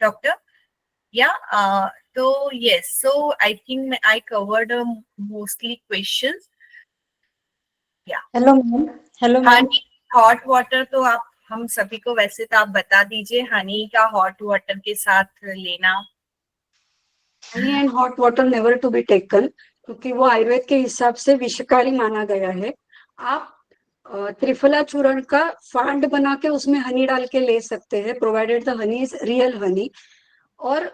doctor. Yeah. So yes. So I think I covered mostly questions. Yeah. Hello ma'am. Hello ma'am. Honey hot water तो आप हम सभी को वैसे तो आप बता दीजिए, हनी का हॉट वाटर के साथ लेना। Honey and hot water never to be taken, क्योंकि वो आयुर्वेद के हिसाब से विषकारी माना गया है। आप त्रिफला चूर्ण का फांड बना के उसमें हनी डाल के ले सकते हैं, provided the honey is real Honey. और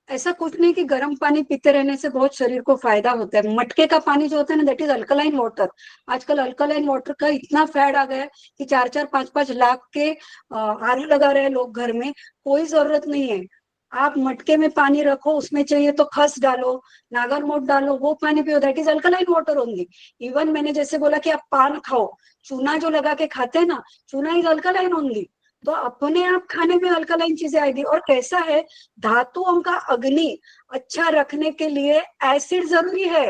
ऐसा कुछ नहीं कि गर्म पानी पीते रहने से बहुत शरीर को फायदा होता है। मटके का पानी जो होता है ना, दैट इज अल्कलाइन वाटर। आजकल अल्कलाइन वाटर का इतना फैड आ गया है कि 4-4, 5-5 लाख के आर लगा रहे हैं लोग घर में। कोई जरूरत नहीं है। आप मटके में पानी रखो, उसमें चाहिए तो खस डालो, नागरमोट डालो, वो पानी पियो, that is alkaline water only. Even मैंने जैसे बोला कि आप पान खाओ, चूना जो लगा के खाते हैं ना, चूना इज अल्कलाइन ओनली। तो अपने आप खाने में अल्कलाइन चीजें आएगी। और कैसा है, धातुओं का अग्नि अच्छा रखने के लिए एसिड जरूरी है,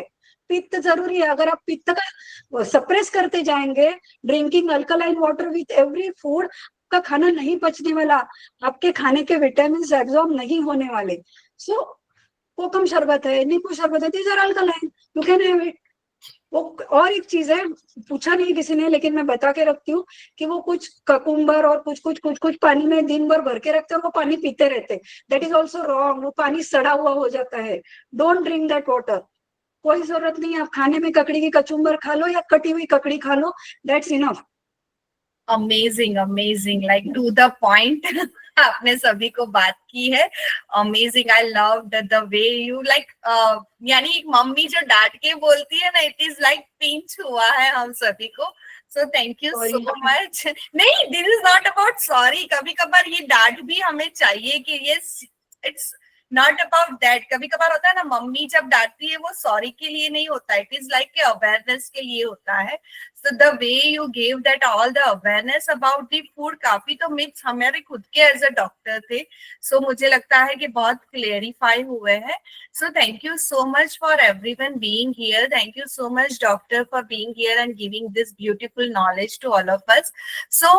पित्त जरूरी है। अगर आप पित्त का सप्रेस करते जाएंगे, drinking alkaline water with every food, आपका खाना नहीं पचने वाला, आपके खाने के विटामिन एब्जॉर्ब नहीं होने वाले। सो कोकम शरबत है, नींबू शरबत है, these are alkaline, you can have it. वो और एक चीज है, पूछा नहीं किसी ने, लेकिन मैं बता के रखती हूँ कि वो कुछ ककुम्बर और कुछ पानी में दिन भर के रखते हैं और वो पानी पीते रहते हैं। That is also wrong. वो पानी सड़ा हुआ हो जाता है। Don't drink that water. कोई जरूरत नहीं है, आप खाने में ककड़ी की कचुम्बर खा लो या कटी हुई ककड़ी खा लो, that's enough. Amazing amazing, like to the point आपने सभी को बात की है। Amazing, I love the way you like, यानी एक मम्मी जो डांट के बोलती है ना, इट इज लाइक पिंच हुआ है हम सभी को। So thank you Sorry. So much. नहीं, this is not about sorry. कभी कभार ये डांट भी हमें चाहिए कि ये इट्स नॉट अबाउट दैट. कभी कभार होता है ना, मम्मी जब डांटती है वो सॉरी के लिए नहीं होता, इट इज लाइक अवेयरनेस के लिए होता है. So the way you give that all the awareness about the food, काफी तो मिथ्स हमारे खुद के एज अ डॉक्टर थे. सो मुझे लगता है कि बहुत क्लेरिफाई हुए हैं. So thank you so much for everyone being here. Thank you so much, doctor, for being here and giving this beautiful knowledge to all of us. So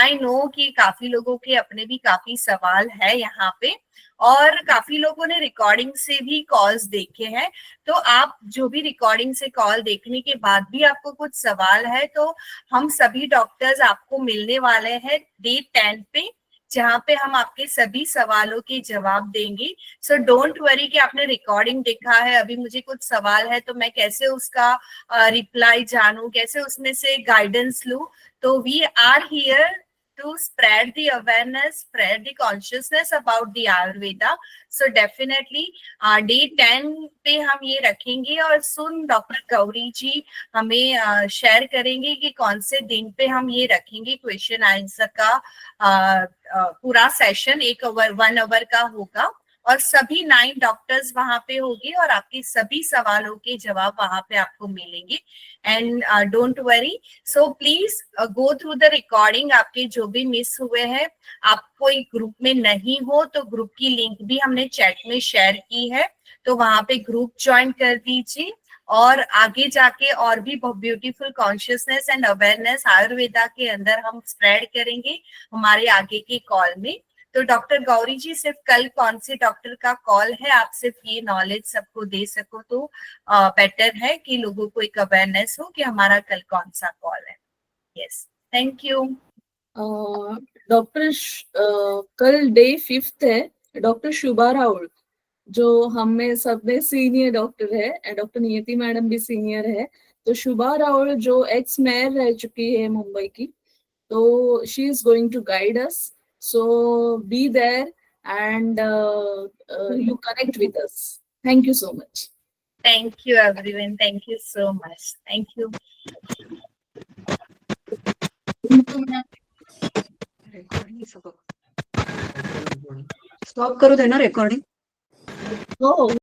I know कि काफी लोगों के अपने भी काफी सवाल है यहाँ पे, और काफी लोगों ने रिकॉर्डिंग से भी कॉल्स देखे हैं. तो आप जो भी रिकॉर्डिंग से कॉल देखने के बाद भी आपको कुछ सवाल है, तो हम सभी डॉक्टर्स आपको मिलने वाले हैं डे 10 पे, जहाँ पे हम आपके सभी सवालों के जवाब देंगे. सो डोंट वरी कि आपने रिकॉर्डिंग देखा है, अभी मुझे कुछ सवाल है तो मैं कैसे उसका रिप्लाई जानूं, कैसे उसमें से गाइडेंस लूं. तो we are here to spread the awareness, spread the consciousness about the Ayurveda. So definitely day 10 पे हम ये रखेंगे, और सुन डॉक्टर गौरी जी हमें शेयर करेंगे कि कौन से दिन पे हम ये रखेंगे. क्वेश्चन आंसर का पूरा सेशन 1 आवर का होगा, और सभी 9 डॉक्टर्स वहां पे होंगे, और आपके सभी सवालों के जवाब वहां पे आपको मिलेंगे. And don't worry, so please go through the recording. आपके जो भी मिस हुए हैं, आप कोई ग्रुप में नहीं हो तो ग्रुप की लिंक भी हमने चैट में शेयर की है, तो वहां पे ग्रुप ज्वाइन कर दीजिए. और आगे जाके और भी beautiful consciousness and awareness Ayurveda के अंदर हम स्प्रेड करेंगे हमारे आगे के कॉल में. तो डॉक्टर गौरी जी, सिर्फ कल कौन से डॉक्टर का कॉल है, आप सिर्फ ये नॉलेज सबको दे सको तो बेटर है कि लोगों को एक अवेयरनेस हो कि हमारा कल कौन सा कॉल है. Yes, thank you. डॉक्टर कल डे 5 है. डॉक्टर शुभा राहुल जो हमें सब में सीनियर डॉक्टर है, डॉक्टर नियति मैडम भी सीनियर है. तो शुभा राहुल जो एक्स मेयर रह चुकी है मुंबई की, तो she is going to guide us. So be there and you connect with us. Thank you so much. Thank you everyone. Thank you so much. Thank you. Stop करू दे ना रेकॉर्डिंग. Oh.